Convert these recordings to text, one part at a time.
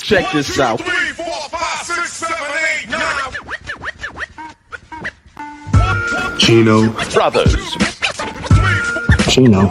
Check this out. 1, 2, 3, 4, 5, 6, 7, 8, 9. Chino. Brothers. Chino.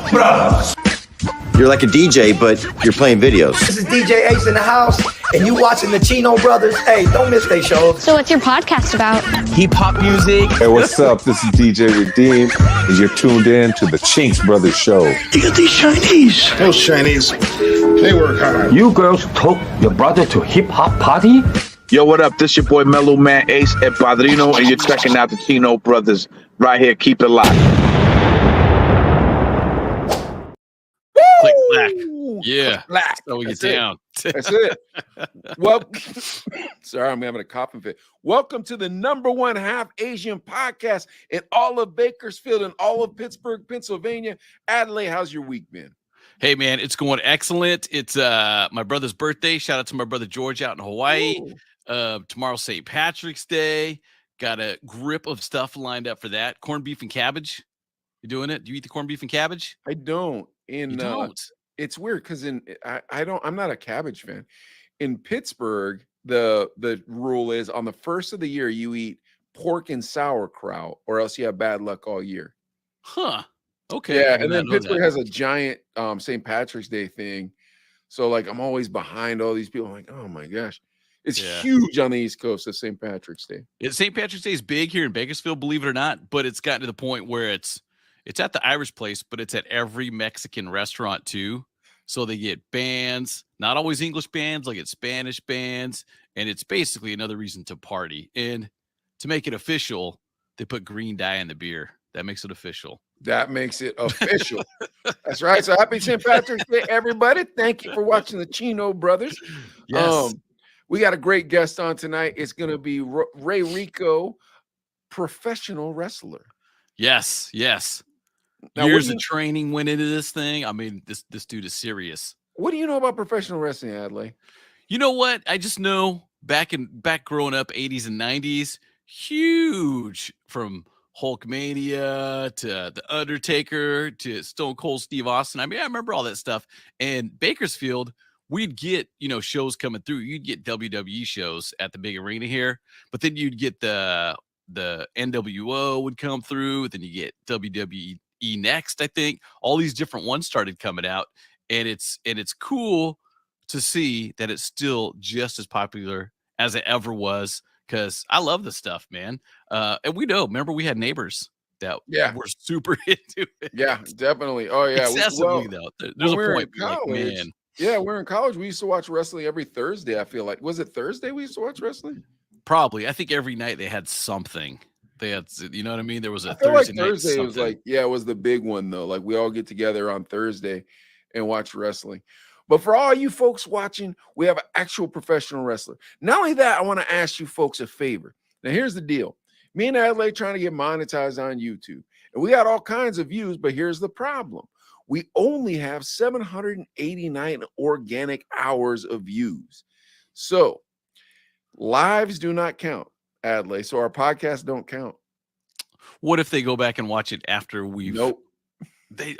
You're like a DJ, but you're playing videos. This is DJ Ace in the house, and you watching the Chino Brothers. Hey, don't miss their shows. So what's your podcast about? Hip-hop music. Hey, what's up? This is DJ Redeem, and you're tuned in to the Chinks Brothers Show. You got these Chinese. Those Chinese, they work hard. You girls took your brother to hip-hop party? Yo, what up? This your boy Mellow Man Ace at Padrino, and you're checking out the Chino Brothers right here. Keep it locked. Click clack. Yeah. Black. So we get That's down. That's it. Well, sorry, I'm having a coughing fit. Welcome to the #1 half Asian podcast in all of Bakersfield and all of Pittsburgh, Pennsylvania. Adelaide, how's your week been? Hey, man, it's going excellent. It's my brother's birthday. Shout out to my brother George out in Hawaii. Tomorrow's St. Patrick's Day. Got a grip of stuff lined up for that. Corned beef and cabbage. You doing it? Do you eat the corned beef and cabbage? I don't. You don't. It's weird because I'm not a cabbage fan. In Pittsburgh, the rule is on the first of the year you eat pork and sauerkraut, or else you have bad luck all year. Huh. Okay. Yeah, and then Pittsburgh has a giant St. Patrick's Day thing. So like I'm always behind all these people. I'm like, oh my gosh. It's huge on the East Coast of St. Patrick's Day. St. Patrick's Day is big here in Bakersfield, believe it or not, but it's gotten to the point where it's at the Irish place, but it's at every Mexican restaurant too. So they get bands, not always English bands, like it's Spanish bands, and it's basically another reason to party. And to make it official, they put green dye in the beer. That makes it official. That makes it official. That's right. So happy St. Patrick's Day, everybody. Thank you for watching the Chino Brothers. Yes. We got a great guest on tonight. It's going to be Ray Rico, professional wrestler. Yes. Now, years of training went into this thing. I mean, this dude is serious. What do you know about professional wrestling, Adley? You know what? I just know back growing up, 80s and 90s, huge, from Hulkmania to The Undertaker to Stone Cold Steve Austin. I mean, I remember all that stuff. And Bakersfield, we'd get, shows coming through. You'd get WWE shows at the big arena here, but then you'd get the NWO would come through. Then you get WWE Next, I think. All these different ones started coming out, and it's cool to see that it's still just as popular as it ever was, because I love this stuff, man. And remember we had neighbors that were super into it. Yeah, definitely. Oh yeah, excessively though. There's a point. College, man. Yeah, we're in college. We used to watch wrestling every Thursday. I feel like, was it Thursday we used to watch wrestling? Probably. I think every night they had something. They had, you know what I mean? There was a Thursday night was something. like, it was the big one though. Like we all get together on Thursday and watch wrestling. But for all you folks watching, we have an actual professional wrestler. Not only that, I want to ask you folks a favor. Now here's the deal. Me and Adelaide trying to get monetized on YouTube, and we got all kinds of views, but here's the problem. We only have 789 organic hours of views. So lives do not count, Adelaide. So our podcasts don't count. What if they go back and watch it after we've... Nope.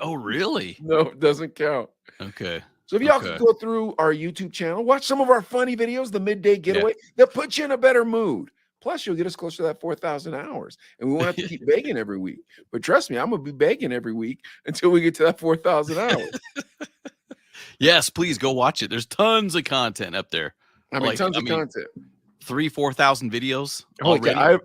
Oh, really? No, it doesn't count. Okay. So if y'all could go through our YouTube channel, watch some of our funny videos, the midday getaway, they'll put you in a better mood. Plus, you'll get us closer to that 4,000 hours. And we won't have to keep begging every week. But trust me, I'm going to be begging every week until we get to that 4,000 hours. Yes, please go watch it. There's tons of content up there. Tons of content. 3,000-4,000 videos.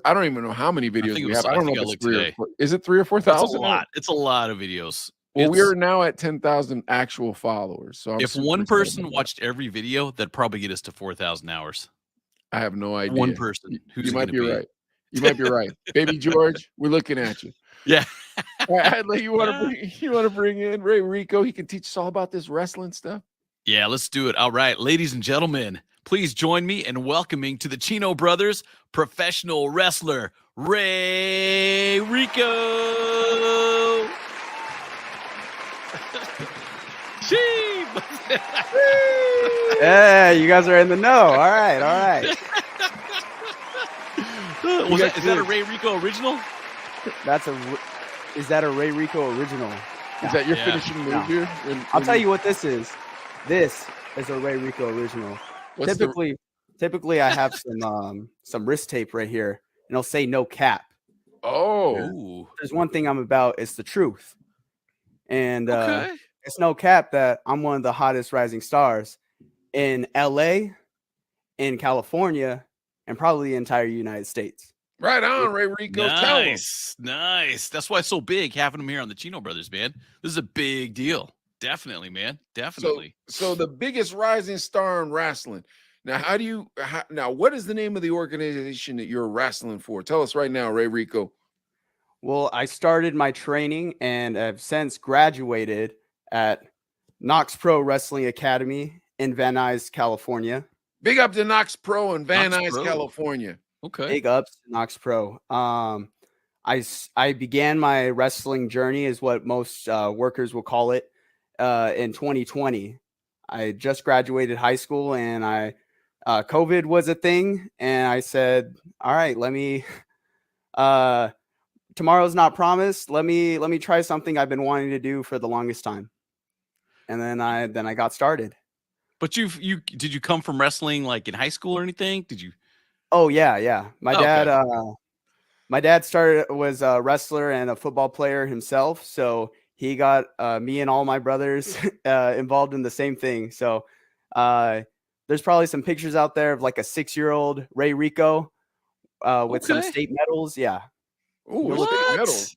I don't even know how many videos we have. I don't know if it's 3 or 4. Is it 3,000 or 4,000? It's a lot. It's a lot of videos. Well, we are now at 10,000 actual followers. So if one person watched every video, that'd probably get us to 4,000 hours. I have no idea. One person. You might be right. You might be right. Baby George, we're looking at you. Yeah. Adley, you want to bring in Ray Rico? He can teach us all about this wrestling stuff. Yeah, let's do it. All right, ladies and gentlemen, please join me in welcoming to the Chino Brothers professional wrestler Ray Rico. Yeah, you guys are in the know. All right. Is that a Ray Rico original? Is that a Ray Rico original? Is that your finishing move here? I'll tell you what this is. This is a Ray Rico original. What's the Typically I have some wrist tape right here, and it'll say no cap. oh Ooh. There's one thing I'm about, it's the truth. And Okay. it's no cap that I'm one of the hottest rising stars in LA, in California, and probably the entire United States. right on, Ray Rico? Tell 'em. Nice. Nice. That's why it's so big having them here on the Chino Brothers, man. This is a big deal. Definitely, man. Definitely. So the biggest rising star in wrestling. Now, now what is the name of the organization that you're wrestling for? Tell us right now, Ray Rico. Well, I started my training and have since graduated at Knox Pro Wrestling Academy in Van Nuys, California. Big up to Knox Pro in Van Knox Nuys, Pro. California. Okay. Big ups to Knox Pro. I began my wrestling journey, is what most workers will call it, in 2020. I just graduated high school, and COVID was a thing, and I said, "All right, let me." Tomorrow's not promised. Let me try something I've been wanting to do for the longest time, and then I got started. But did you come from wrestling like in high school or anything? Did you? Oh yeah. My Okay. dad was a wrestler and a football player himself, so he got me and all my brothers involved in the same thing. So there's probably some pictures out there of like a 6-year-old Ray Rico with some Okay. state medals. Yeah. Ooh, What? state medals.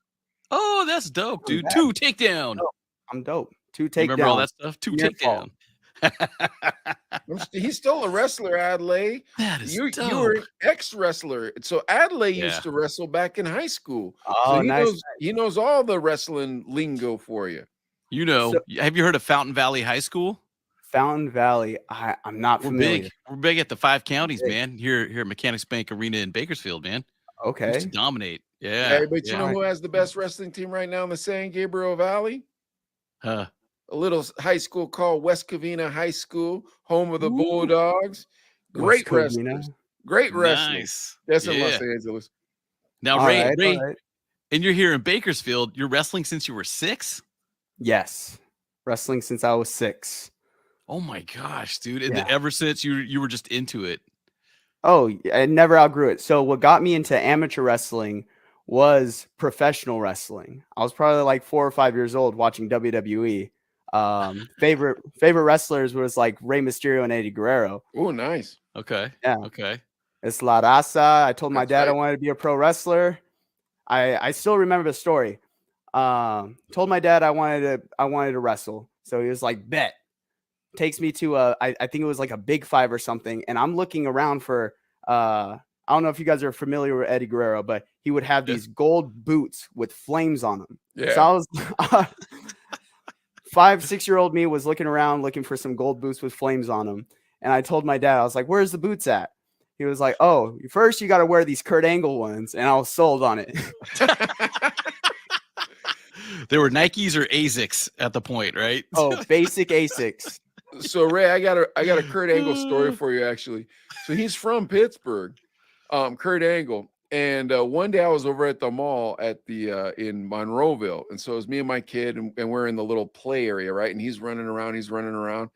Oh, that's dope, dude. bad. 2 takedown. I'm dope. 2 Remember all takedowns. that stuff? 2 Your fault. takedown. He's still a wrestler, Adlai. That is You dope. were an ex-wrestler. So Adlai Yeah. used to wrestle back in high school. Oh, So nice. he knows all the wrestling lingo for you. You know, have you heard of Fountain Valley High School? Fountain Valley. I'm not We're familiar. big. We're big at the 5 counties, Big. man. Here at Mechanics Bank Arena in Bakersfield, man. We used Okay. to dominate. Yeah. Hey, but you yeah. know who has the best wrestling team right now in the San Gabriel Valley? Huh. A little high school called West Covina High School, home of the Ooh. Bulldogs. Great West Covina. wrestlers. Great wrestlers. Nice. That's in Yeah. Los Angeles. Now, All Ray, right, Ray, all right. and you're here in Bakersfield. You're wrestling since you were 6? Yes. Wrestling since I was 6. Oh my gosh, dude. And Yeah. ever since you were just into it. Oh, I never outgrew it. So what got me into amateur wrestling was professional wrestling. I was probably like 4 or 5 years old watching WWE. Favorite wrestlers was like Rey Mysterio and Eddie Guerrero. Oh, nice. Okay. Yeah. Okay. It's La Raza. I told my That's dad I right. wanted to be a pro wrestler. I still remember the story. Told my dad I wanted to wrestle. So he was like, bet. Takes me to I think it was like a Big 5 or something, and I'm looking around for I don't know if you guys are familiar with Eddie Guerrero, but he would have these gold boots with flames on them. Yeah. So I was 5-6-year-old me was looking around looking for some gold boots with flames on them, and I told my dad, I was like, "Where's the boots at?" He was like, "Oh, first you got to wear these Kurt Angle ones," and I was sold on it. They were Nikes or ASICs at the point, right? Oh, basic Asics. So Ray, I got a Kurt Angle story for you actually. So he's from Pittsburgh, Kurt Angle. And one day I was over at the mall at the in Monroeville, and so it was me and my kid, and we're in the little play area, right? And he's running around.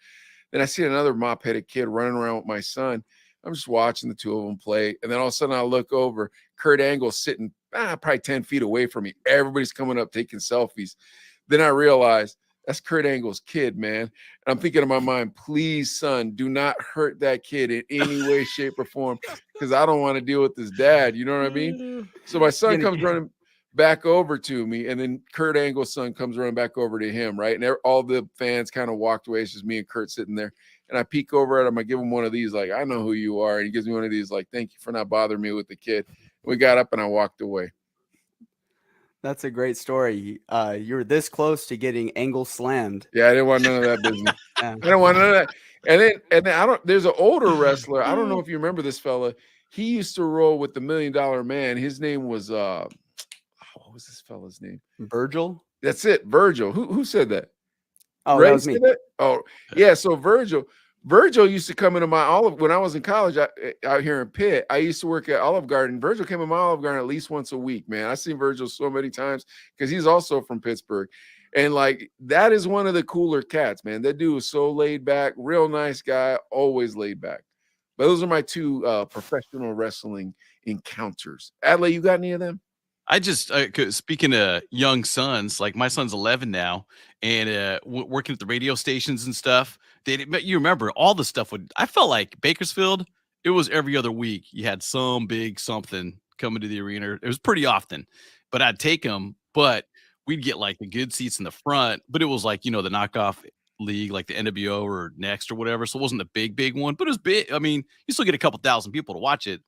Then I see another mop-headed kid running around with my son. I'm just watching the two of them play, and then all of a sudden I look over, Kurt Angle sitting probably 10 feet away from me. Everybody's coming up taking selfies. Then I realized that's Kurt Angle's kid, man. And I'm thinking in my mind, please, son, do not hurt that kid in any way, shape, or form, because I don't want to deal with his dad. You know what I mean? So my son comes running back over to me, and then Kurt Angle's son comes running back over to him, right? And all the fans kind of walked away. It's just me and Kurt sitting there. And I peek over at him. I give him one of these, like, I know who you are. And he gives me one of these, like, thank you for not bothering me with the kid. We got up and I walked away. That's a great story. You were this close to getting Angle slammed. Yeah, I didn't want none of that business. Yeah. I don't want none of that. And then I don't. There's an older wrestler. I don't know if you remember this fella. He used to roll with the $1 Million Man. His name was what was this fella's name? Virgil? That's it, Virgil. Who said that? Oh, Ray that was me. said that? Oh, yeah. So Virgil used to come into my Olive when I was in college out here in Pitt. I used to work at Olive Garden. Virgil came in my Olive Garden at least once a week, man. I've seen Virgil so many times because he's also from Pittsburgh. And like, that is one of the cooler cats, man. That dude was so laid back, real nice guy, always laid back. But those are my two professional wrestling encounters. Adley, you got any of them? I just 'cause speaking of young sons, like my son's 11 now, and working at the radio stations and stuff. You remember all the stuff would. I felt like Bakersfield. It was every other week. You had some big something coming to the arena. It was pretty often, but I'd take them. But we'd get like the good seats in the front. But it was like the knockoff league, like the NWO or Next or whatever. So it wasn't a big one, but it was big. I mean, you still get a couple thousand people to watch it.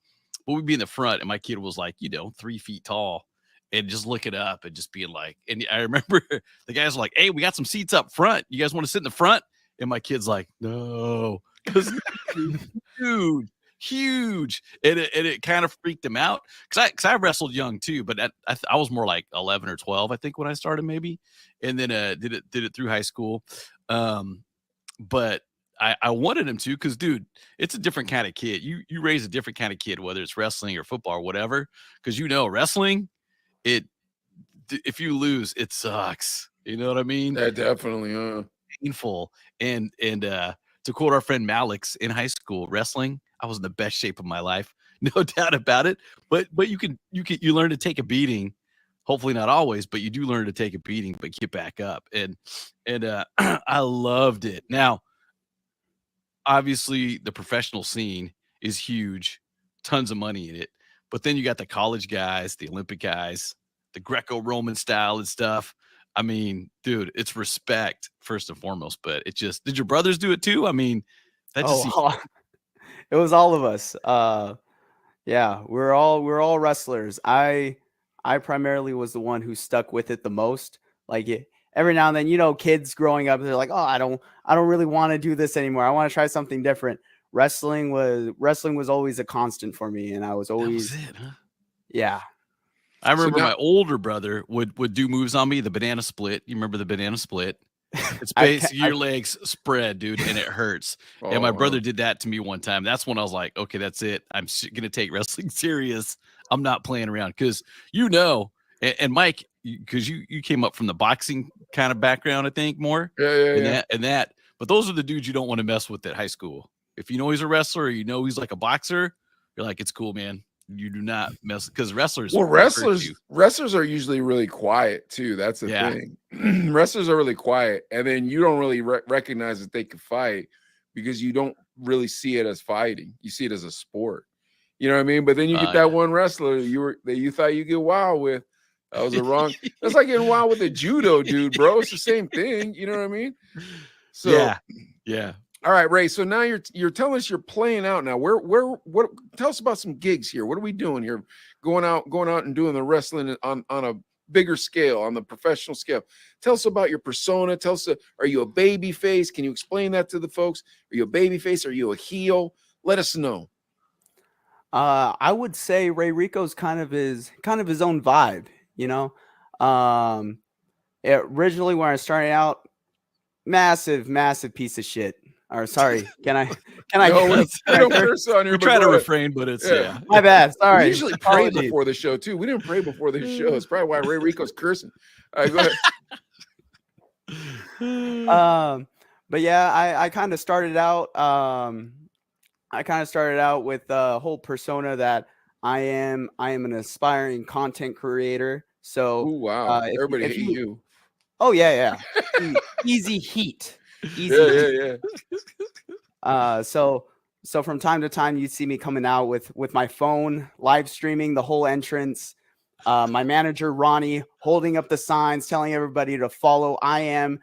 But we'd be in the front, and my kid was like 3 feet tall. And just look it up and just being like, and I remember the guys were like, "Hey, we got some seats up front. You guys want to sit in the front?" And my kid's like, "No," because huge, and it kind of freaked him out because I wrestled young too, but I was more like 11 or 12, I think, when I started maybe, and then did it through high school, but I wanted him to because, dude, it's a different kind of kid. You raise a different kind of kid, whether it's wrestling or football or whatever, because wrestling. If you lose, it sucks. You know what I mean? Yeah, definitely. Painful. And to quote our friend Malix, in high school, wrestling, I was in the best shape of my life, no doubt about it. But you learn to take a beating. Hopefully not always, but you do learn to take a beating, but get back up. And I loved it. Now, obviously, the professional scene is huge, tons of money in it. But then you got the college guys, the Olympic guys, the Greco-Roman style and stuff. I mean, dude, it's respect first and foremost. But did your brothers do it too? I mean, that just it was all of us. Yeah, we're all wrestlers. I primarily was the one who stuck with it the most. Like every now and then, kids growing up, they're like, "Oh, I don't really want to do this anymore. I want to try something different." Wrestling was always a constant for me, and I was always that was it, huh? Yeah. I remember my older brother would do moves on me, the banana split. You remember the banana split? It's basically your legs spread, dude, and it hurts. And my brother did that to me one time. That's when I was like, okay, that's it. I'm going to take wrestling serious. I'm not playing around because and Mike, because you came up from the boxing kind of background, I think, more. Yeah. But those are the dudes you don't want to mess with at high school. If you know he's a wrestler or he's like a boxer, you're like, it's cool, man. You do not mess because wrestlers. Well, wrestlers are usually really quiet too. That's the thing. Wrestlers are really quiet, and then you don't really recognize that they can fight because you don't really see it as fighting. You see it as a sport. You know what I mean? But then you get that one wrestler that you thought you get wild with. That was the wrong. That's like getting wild with a judo dude, bro. It's the same thing. You know what I mean? So yeah. All right, Ray. So now you're telling us you're playing out now. What? Tell us about some gigs here. What are we doing here? Going out and doing the wrestling on a bigger scale, on the professional scale. Tell us about your persona. Tell us, are you a baby face? Can you explain that to the folks? Are you a baby face? Are you a heel? Let us know. I would say Ray Rico's kind of his own vibe. Originally when I started out, massive piece of shit. Or sorry, can I? No, don't curse on here. We try to refrain, but it's my bad. Sorry. We usually pray before the show too. We didn't pray before this show. It's probably why Ray Rico's cursing. All right, go ahead. But yeah, I kind of started out. With the whole persona that I am an aspiring content creator. So wow, everybody hate you. Oh yeah. Easy heat. Yeah. So from time to time, you'd see me coming out with my phone, live streaming the whole entrance. My manager Ronnie holding up the signs, telling everybody to follow at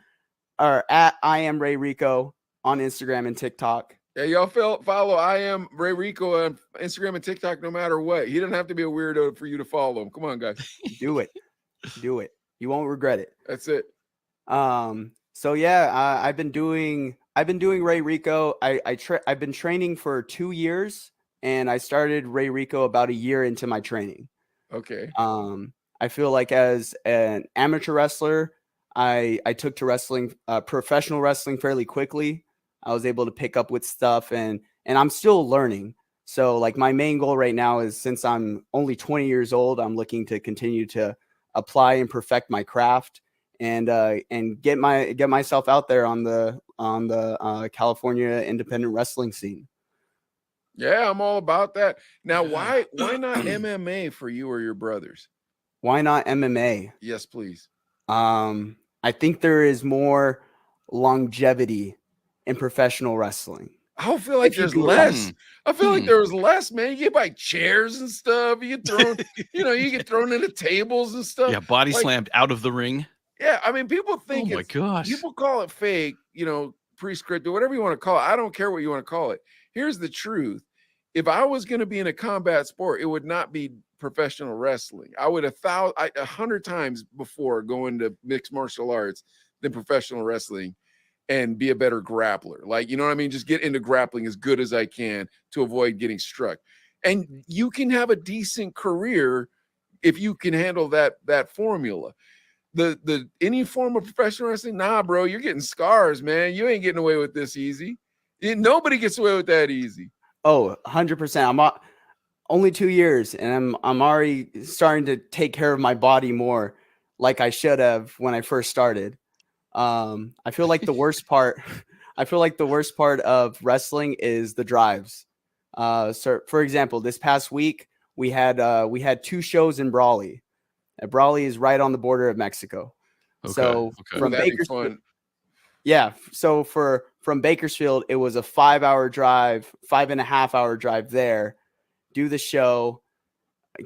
I am Ray Rico on Instagram and TikTok. Yeah, y'all follow I am Ray Rico on Instagram and TikTok no matter what. He doesn't have to be a weirdo for you to follow him. Come on, guys. Do it. You won't regret it. That's it. So yeah, I've been doing Ray Rico. I've been training for 2 years, and I started Ray Rico about a year into my training. Okay. I feel like as an amateur wrestler, I took to professional wrestling fairly quickly. I was able to pick up with stuff, and I'm still learning. So like my main goal right now is, since I'm only 20 years old, I'm looking to continue to apply and perfect my craft. And get myself out there on the California independent wrestling scene. Yeah, I'm all about that. Now, Yeah. why not MMA for you or your brothers? Why not MMA? Yes, please. I think there is more longevity in professional wrestling. I don't feel like If you there's do it right. less. I feel like there was less, man. You get by chairs and stuff. You get thrown, you get thrown into tables and stuff. Yeah, body Like, slammed out of the ring. yeah, I mean, people think Oh my gosh. people call it fake, pre-scripted, whatever you want to call it. I don't care what you want to call it. Here's the truth. If I was going to be in a combat sport, it would not be professional wrestling. I would 100 times before go into mixed martial arts than professional wrestling and be a better grappler. Like, you know what I mean? Just get into grappling as good as I can to avoid getting struck. And you can have a decent career if you can handle that formula. The any form of professional wrestling, nah, bro, you're getting scars, man. You ain't getting away with this easy. Nobody gets away with that easy. Oh, 100%. I'm only 2 years, and I'm already starting to take care of my body more, like I should have when I first started. I feel like the worst part. I feel like the worst part of wrestling is the drives. So for example, this past week we had 2 shows in Brawley. Brawley is right on the border of Mexico. Okay, So okay. from That'd be Bakersfield, fun. yeah. So from Bakersfield, it was a 5-hour drive, 5.5-hour drive there. Do the show,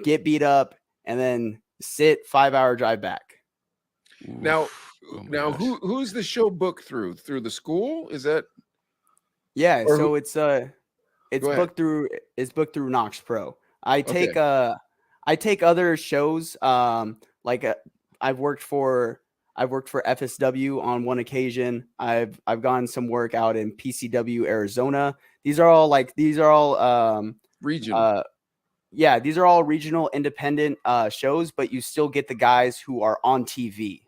get beat up, and then sit 5-hour drive back. Now, Oh my gosh. who's the show booked through? Through the school? Is that? Yeah. Or So who- it's Go ahead. booked through Knox Pro. I take Okay. I take other shows. Like I've worked for FSW on one occasion. I've gotten some work out in PCW Arizona. These are all Regional. yeah, these are all regional independent shows, but you still get the guys who are on TV.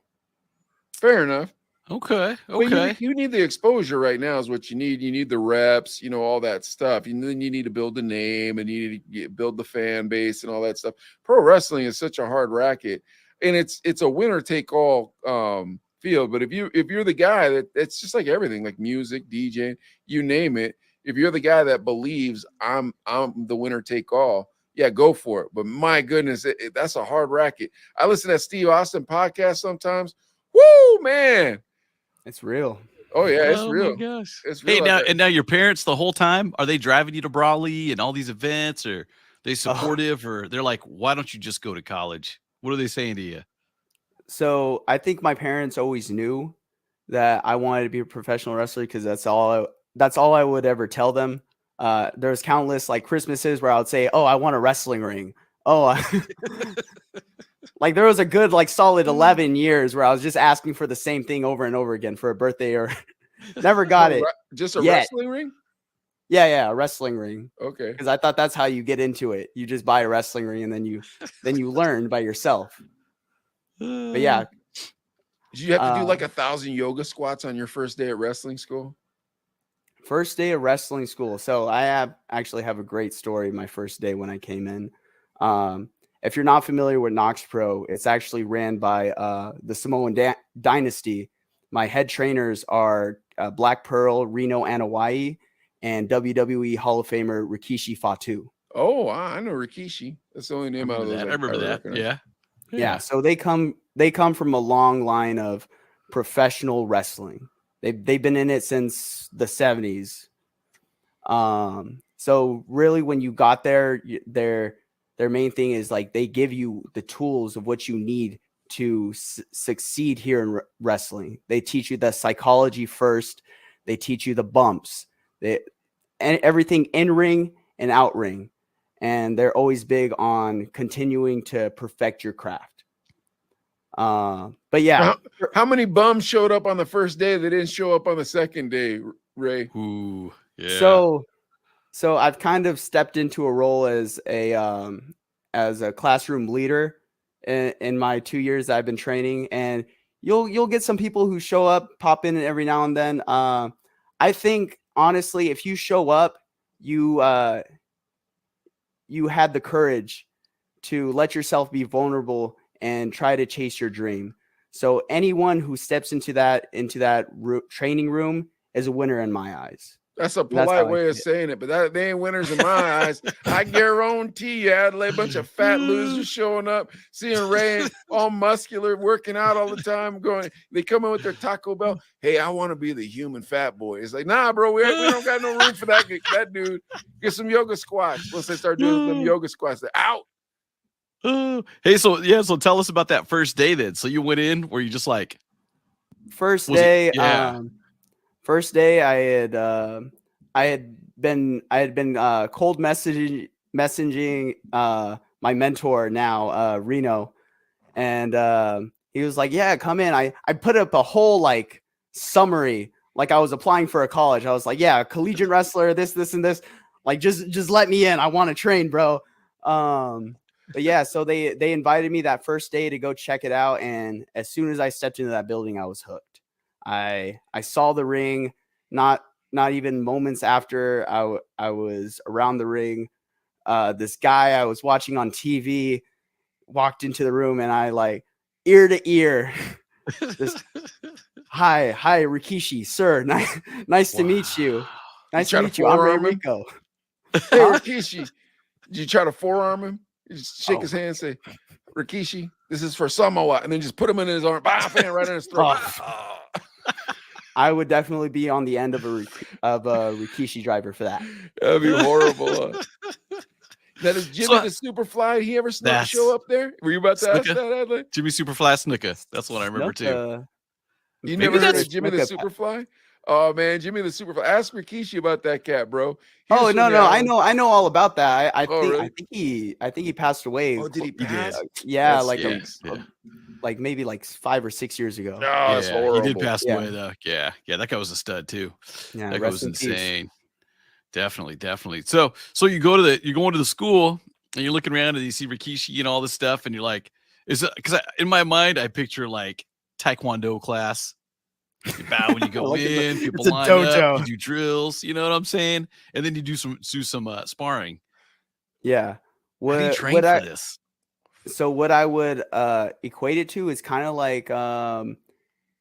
Fair enough. Okay. But Okay. you need the exposure right now is what you need. You need the reps, all that stuff. And then you need to build the name and you need to build the fan base and all that stuff. Pro wrestling is such a hard racket, and it's a winner take all field. But if you're the guy it's just like everything, like music, DJ, you name it. If you're the guy that believes I'm the winner take all, yeah, go for it. But my goodness, that's a hard racket. I listen to that Steve Austin podcast sometimes. Woo, man. It's real. Oh yeah, it's Oh real. my gosh. It's Hey, real. now your parents the whole time, are they driving you to Brawley and all these events, or they supportive, or they're like, why don't you just go to college? What are they saying to you? So I think my parents always knew that I wanted to be a professional wrestler because that's all I would ever tell them. There's countless like Christmases where I would say, "Oh, I want a wrestling ring." Oh, like there was a good like solid 11 years where I was just asking for the same thing over and over again for a birthday or never got it. Just a yet. wrestling ring? Yeah, a wrestling ring. Okay. Because I thought that's how you get into it. You just buy a wrestling ring and then you learn by yourself. But yeah. Did you have to do like 1,000 yoga squats on your first day at wrestling school? First day of wrestling school. So I actually have a great story my first day when I came in. If you're not familiar with Knox Pro, it's actually ran by the Samoan Dynasty. My head trainers are Black Pearl, Reno Anawai, and WWE Hall of Famer Rikishi Fatu. Oh, I know Rikishi. That's the only name out of those. I remember that. recognize. Yeah. So they come from a long line of professional wrestling. They've been in it since the 70s. So really when you got there, their main thing is like they give you the tools of what you need to succeed here in wrestling. They teach you the psychology first. They teach you the bumps, and everything in ring and out ring. And they're always big on continuing to perfect your craft. But yeah, how many bums showed up on the first day that didn't show up on the second day, Ray? Ooh, yeah. So I've kind of stepped into a role as a classroom leader in my 2 years that I've been training, and you'll get some people who show up, pop in every now and then. I think honestly, if you show up, you had the courage to let yourself be vulnerable and try to chase your dream. So anyone who steps into that training room is a winner in my eyes. That's a That's polite how I way of see it. saying it, but that they ain't winners in my eyes. I guarantee you, Adelaide, a bunch of fat losers showing up, seeing Ray all muscular, working out all the time, going, they come in with their Taco Bell. Hey, I want to be the human fat boy. It's like, nah, bro, we don't got no room for that dude. Get some yoga squats. Once they start doing them yoga squats, they're out. Hey, so tell us about that first day then. So you went in, were you just like First was it- day, yeah. first day, I had been cold messaging my mentor now, Reno, and he was like, "Yeah, come in." I put up a whole like summary, like I was applying for a college. I was like, "Yeah, collegiate wrestler, this and this. Like, just let me in. I want to train, bro." But yeah, so they invited me that first day to go check it out, and as soon as I stepped into that building, I was hooked. I saw the ring, not even moments after I was around the ring. This guy I was watching on TV walked into the room, and I like ear to ear. This hi Rikishi, sir. Nice to meet you. Nice to try to meet you. I'm Ray forearm him? Rico. Hey, Huh? Rikishi, did you try to forearm him? You just shake Oh. his hand and say, Rikishi, this is for Samoa, and then just put him in his arm, bam, right in his throat. Oh. I would definitely be on the end of a Rikishi driver for that. That'd be horrible. Now, does Jimmy So- the Superfly, he ever That's- show up there? Were you about to ask Snuka? that, Adley? Jimmy Superfly Snuka. That's what I remember too. Snuka. You Maybe never heard that's of Jimmy the Snuka. Superfly? Oh man, Jimmy the Superfly. Ask Rikishi about that cat, bro. He Oh was no, from no, the I island. know all about that. I Oh, think really? I think he passed away. Oh, did he He did. pass? Yeah, That like stinks. like maybe like 5 or 6 years ago. Oh, that's He horrible. did pass Yeah. away though. Yeah, that guy was a stud too. Yeah, That guy rest was in peace. insane. Definitely. So you're going to the school and you're looking around and you see Rikishi and all this stuff, and you're like, is it because in my mind I picture like Taekwondo class. You bow when you go Like in, it's people a line up, dojo. you do drills, you know what I'm saying? And then you do some sparring. Yeah. How do you train What for I this? so what I would equate it to is kind of like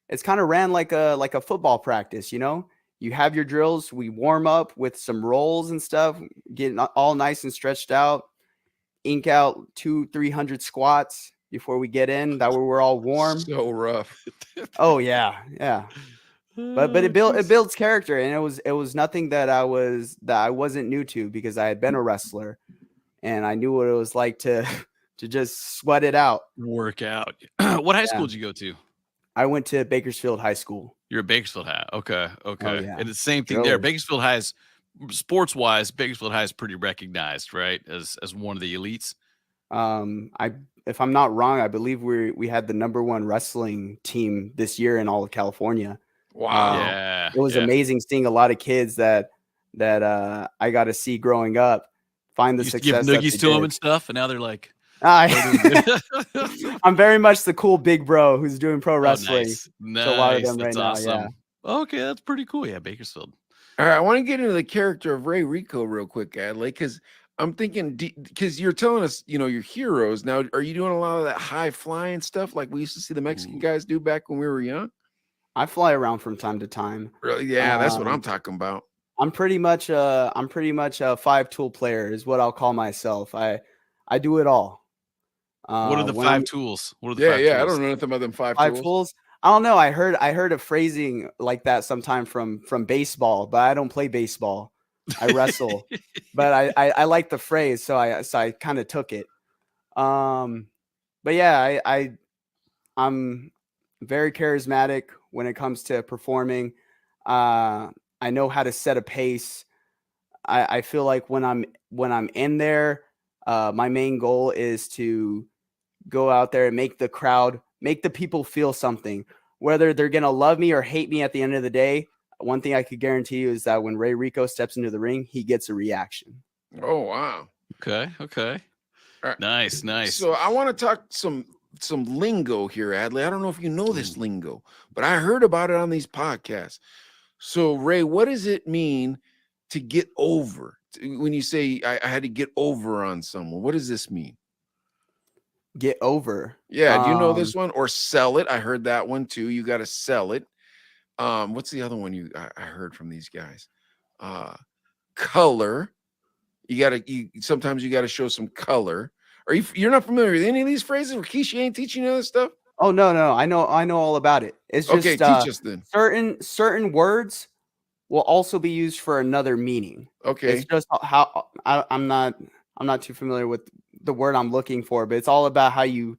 it's kind of ran like a football practice, you know? You have your drills, we warm up with some rolls and stuff, get all nice and stretched out, ink out 200-300 squats before we get in. That way we're all warm. So rough. Oh yeah. But it builds character, and it was nothing that I wasn't new to, because I had been a wrestler and I knew what it was like to to just sweat it out. Work out. What high Yeah. school did you go to? I went to Bakersfield High School. You're at Bakersfield High. Okay. yeah. And the same thing there. Really? Bakersfield High is sports wise, Bakersfield High is pretty recognized, right? As one of the elites. If I'm not wrong, I believe we had the #1 wrestling team this year in all of California. Wow. Yeah. It was amazing seeing a lot of kids that I got to see growing up find the You used to give success that noogies they to them did. and stuff, and now they're like, I'm very much the cool big bro who's doing pro oh, wrestling. nice. to a lot of them That's right now, awesome. yeah. Okay, that's pretty cool. Yeah, Bakersfield. All right, I want to get into the character of Ray Rico real quick, Adley, because I'm thinking, because you're telling us, your heroes. Now, are you doing a lot of that high flying stuff like we used to see the Mexican guys do back when we were young? I fly around from time to time. Really? Yeah, that's what I'm talking about. I'm pretty much a 5-tool player is what I'll call myself. I do it all. What are the when 5 tools? What are the Yeah, 5 yeah. I tools? don't know anything about them five Five tools. tools. I don't know. I heard a phrasing like that sometime from baseball, but I don't play baseball. I wrestle, but I like the phrase, so I kind of took it. But yeah, I'm very charismatic when it comes to performing. I know how to set a pace. I feel like when I'm in there, my main goal is to go out there and make the people feel something, whether they're going to love me or hate me at the end of the day. One thing I could guarantee you is that when Ray Rico steps into the ring, he gets a reaction. Oh, wow. Okay. All right. Nice. So I want to talk some lingo here, Adley. I don't know if you know this lingo, but I heard about it on these podcasts. So, Ray, what does it mean to get over? When you say I had to get over on someone, what does this mean? Get over. Yeah, do you know this one? Or sell it. I heard that one too. You got to sell it. What's the other one I heard from these guys? uh, color. Sometimes you gotta show some color. You're not familiar with any of these phrases? Rikishi ain't teaching you this stuff? Oh no, I know all about it. It's Okay, just teach us then. certain words will also be used for another meaning. It's Okay. just how I'm not too familiar with the word I'm looking for, but it's all about how you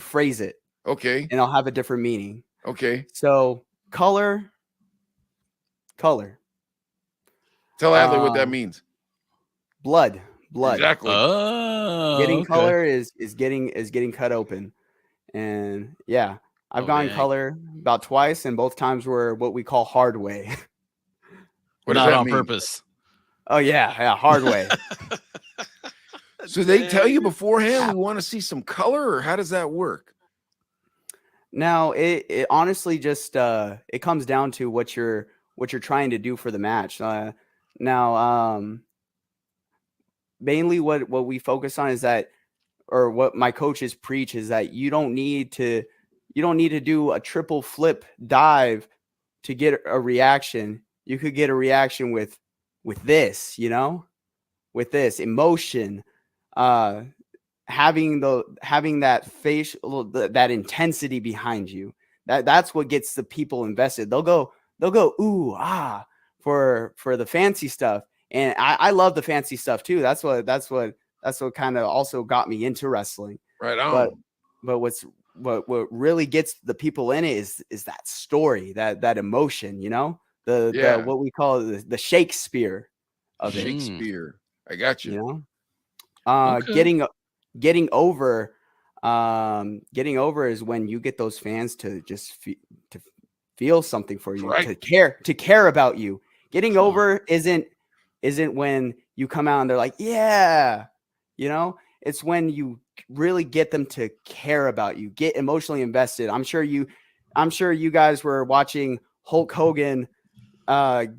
phrase it, Okay. and I'll have a different meaning. Okay. So color. Tell Adler what that Uh, means. blood. Exactly. Oh, Getting okay. color is getting cut open. And yeah, I've Oh, gone dang. color about twice, and both times were what we call hard way. What does Not that on mean? purpose. Oh yeah, hard way. So they tell you beforehand we want to see some color, or how does that work? Now it honestly just it comes down to what you're trying to do for the match. Now mainly what we focus on is that, or what my coaches preach is that you don't need to do a triple flip dive to get a reaction. You could get a reaction with this, with this emotion, uh having that facial, that intensity behind you. That's what gets the people invested. They'll go ooh ah for the fancy stuff, and I love the fancy stuff too. That's what kind of also got me into wrestling. Right But on. what really gets the people in it is that story, that emotion, the Yeah. what we call the Shakespeare of it, Shakespeare. I got you you. know. Okay. Getting over, is when you get those fans to just to feel something for you, Right. to care about you. Getting Huh. over isn't when you come out and they're like, yeah, it's when you really get them to care about you, get emotionally invested. I'm sure you guys were watching Hulk Hogan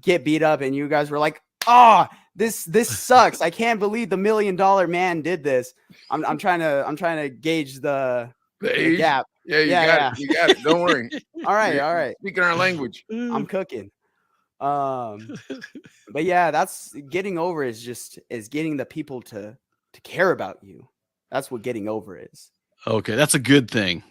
get beat up, and you guys were like, oh, this sucks. I can't believe the $1 million man did this. I'm trying to gauge the The age. gap. Yeah, you Yeah, got yeah. it. You got it. Don't worry. All You're right. speaking our language. I'm cooking. But yeah, that's getting over, is getting the people to care about you. That's what getting over is. Okay, that's a good thing.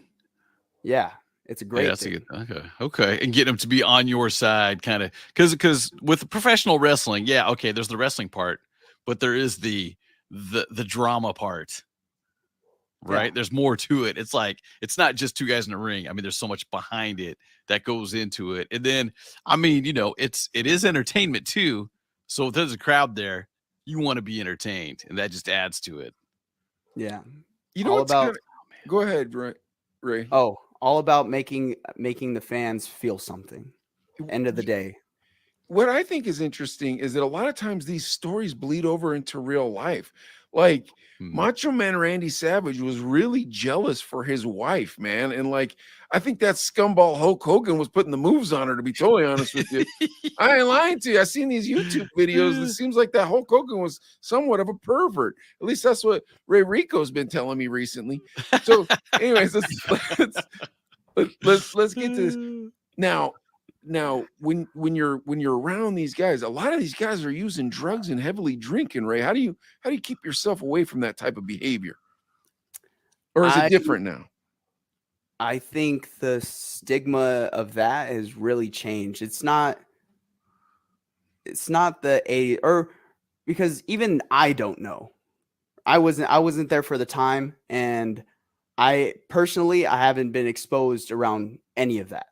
Yeah, it's a Yeah, great that's a thing. good. Okay, and get them to be on your side, kind of, because with professional wrestling, yeah, okay, there's the wrestling part, but there is the drama part, right? Yeah. There's more to it. It's like it's not just two guys in the ring. I mean, there's so much behind it that goes into it, and then I mean, it is entertainment too. So if there's a crowd there, you want to be entertained, and that just adds to it. Yeah. You know All what's about kind of go ahead, Ray. all about making the fans feel something. End of the day. What I think is interesting is that a lot of times these stories bleed over into real life. Like Macho Man Randy Savage was really jealous for his wife, man. And like, I think that scumball Hulk Hogan was putting the moves on her, to be totally honest with you. I ain't lying to you. I've seen these YouTube videos. It seems like that Hulk Hogan was somewhat of a pervert. At least that's what Ray Rico's been telling me recently. So, anyways, let's get to this. Now, when you're around these guys, a lot of these guys are using drugs and heavily drinking. Ray, how do you keep yourself away from that type of behavior, or is it different now? I think the stigma of that has really changed. It's not the a or because even I don't know. I wasn't there for the time, and I personally haven't been exposed around any of that.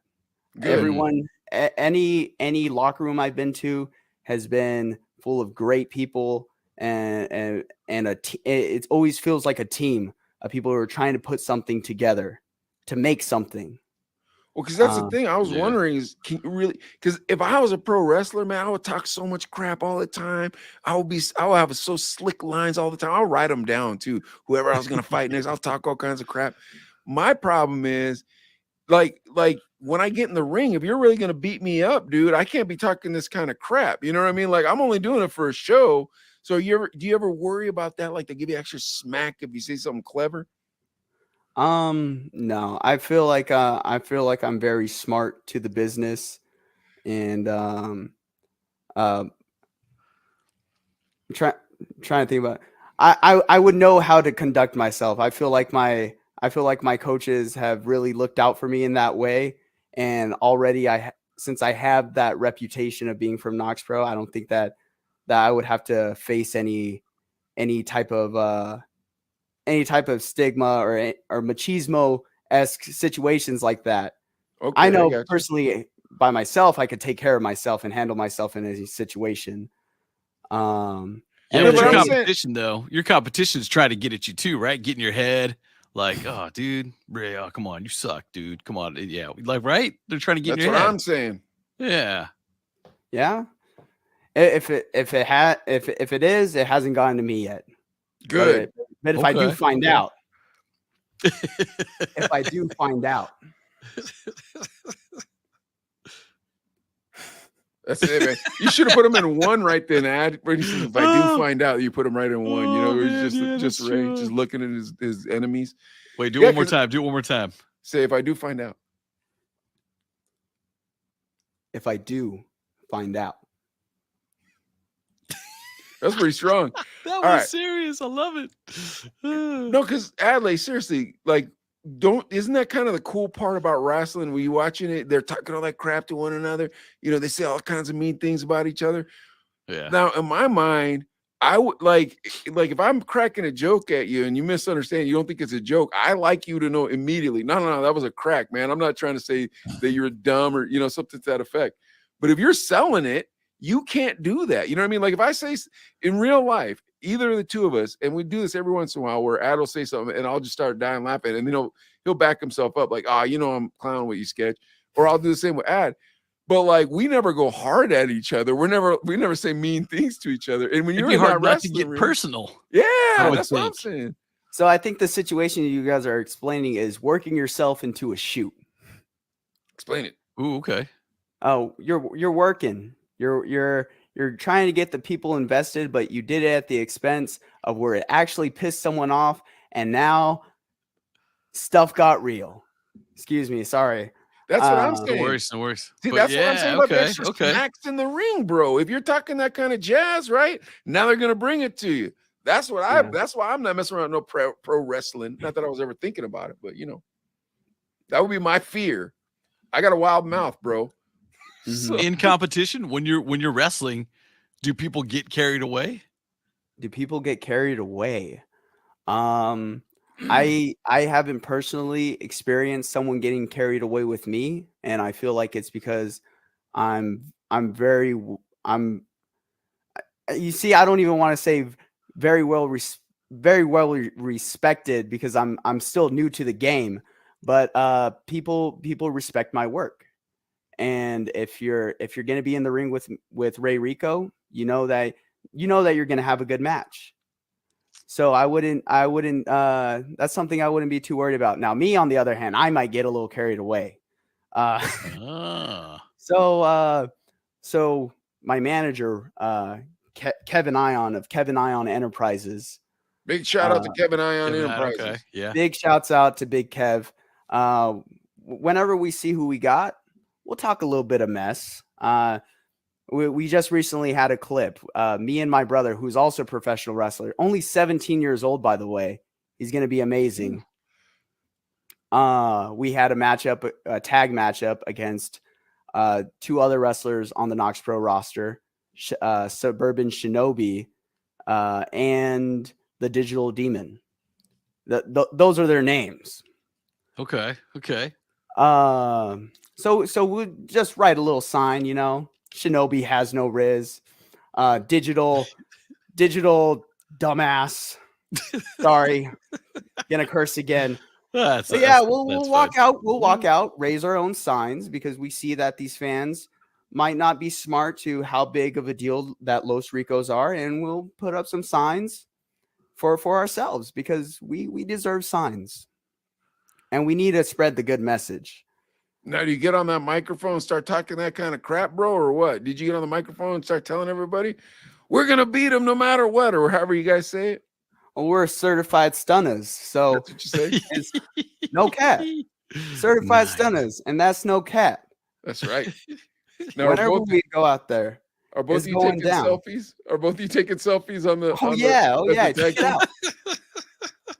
Good. Everyone, any locker room I've been to has been full of great people, and it always feels like a team of people who are trying to put something together to make something. Well, because that's the thing. I was wondering is, can you really? Because if I was a pro wrestler, man, I would talk so much crap all the time. I would have so slick lines all the time. I'll write them down too. Whoever I was gonna fight next, I'll talk all kinds of crap. My problem is, like when I get in the ring, if you're really gonna beat me up, dude, I can't be talking this kind of crap. You know what I mean? Like I'm only doing it for a show. So do you ever worry about that? Like they give you extra smack if you say something clever? No, I feel like I'm very smart to the business, and Trying to think about. I would know how to conduct myself. I feel like my coaches have really looked out for me in that way, and already since I have that reputation of being from Knox Pro, I don't think that I would have to face any type of stigma or machismo esque situations like that. Okay, I know got you. personally by myself, I could take care of myself and handle myself in any situation. Yeah, No, but but your I'm saying- competition though, your competition is trying to get at you too, right? Get in your head, like, oh, dude, Ray, oh, come on, you suck, dude. Come on, yeah, like, right? They're trying to get That's in your what head. I'm saying. Yeah. Yeah. If it is, it hasn't gotten to me yet. Good. But if I do Okay, find okay. out, if I do find out, That's it, man. You should have put him in one right then. Ad. Where he says, if I do find out, you put him right in one. You know, Oh, it was man, just yeah, just that's Ray, true. just looking at his enemies. Wait, do Yeah, it one more 'cause- time. Do it one more time. Say, if I do find out. if I do find out. That's pretty strong. That All was right. serious. I love it. No, because Adley, seriously, like, isn't that kind of the cool part about wrestling? Were you watching it? They're talking all that crap to one another. You know, they say all kinds of mean things about each other. Yeah. Now, in my mind, I would like if I'm cracking a joke at you and you misunderstand, you don't think it's a joke. I like you to know immediately. No, that was a crack, man. I'm not trying to say that you're dumb or something to that effect. But if you're selling it, you can't do that. You know what I mean? Like if I say in real life, either of the two of us, and we do this every once in a while, where Ad will say something and I'll just start dying laughing, and he'll back himself up like, I'm clowning with you, sketch, or I'll do the same with Ad. But like we never go hard at each other. We never say mean things to each other. And when It'd you're be in hard that not to wrestling get ring- personal. yeah, would that's what I'm think. saying. So I think the situation you guys are explaining is working yourself into a shoot. Explain it. Ooh, okay. Oh, you're working. You're trying to get the people invested, but you did it at the expense of where it actually pissed someone off, and now stuff got real. Excuse me, sorry. That's what I'm No saying. No worries, no worries. See, But that's what I'm saying about the okay, extra okay. smacks in the ring, bro. If you're talking that kind of jazz, right? Now they're gonna bring it to you. That's what that's why I'm not messing around with no pro wrestling. Not that I was ever thinking about it, but that would be my fear. I got a wild mouth, bro. So, In competition, when you're wrestling, do people get carried away? Do people get carried away? I haven't personally experienced someone getting carried away with me, and I feel like it's because I'm you see, I don't even want to say very well respected because I'm still new to the game, but people respect my work. And if you're going to be in the ring with Ray Rico, you know that you're going to have a good match. So I wouldn't that's something I wouldn't be too worried about. Now me, on the other hand, I might get a little carried away. So my manager, Kevin Ion of Kevin Ion Enterprises. big shout out to Kevin Ion Enterprises. Okay, yeah. Big shouts out to Big Kev. Whenever we see who we got, we'll talk a little bit of mess. We just recently had a clip. Me and my brother, who's also a professional wrestler, only 17 years old, by the way. He's going to be amazing. We had a tag matchup against two other wrestlers on the Knox Pro roster, Suburban Shinobi and the Digital Demon. Those are their names. Okay. So we'll just write a little sign, Shinobi has no riz. Digital dumbass. Sorry. Gonna curse again. We'll walk out. We'll walk out, raise our own signs because we see that these fans might not be smart to how big of a deal that Los Ricos are, and we'll put up some signs for ourselves because we deserve signs. And we need to spread the good message. Now, do you get on that microphone and start talking that kind of crap, bro, or what? Did you get on the microphone and start telling everybody, we're going to beat them no matter what, or however you guys say it? Well, we're certified stunners, so That's what you say? it's no cap. Certified stunners, and that's no cap. That's right. Now, Whenever we go out there. Are both It's of you going taking down. selfies? Are both of you taking selfies on the? Oh on yeah, the, oh as the yeah. tag Check it team? out.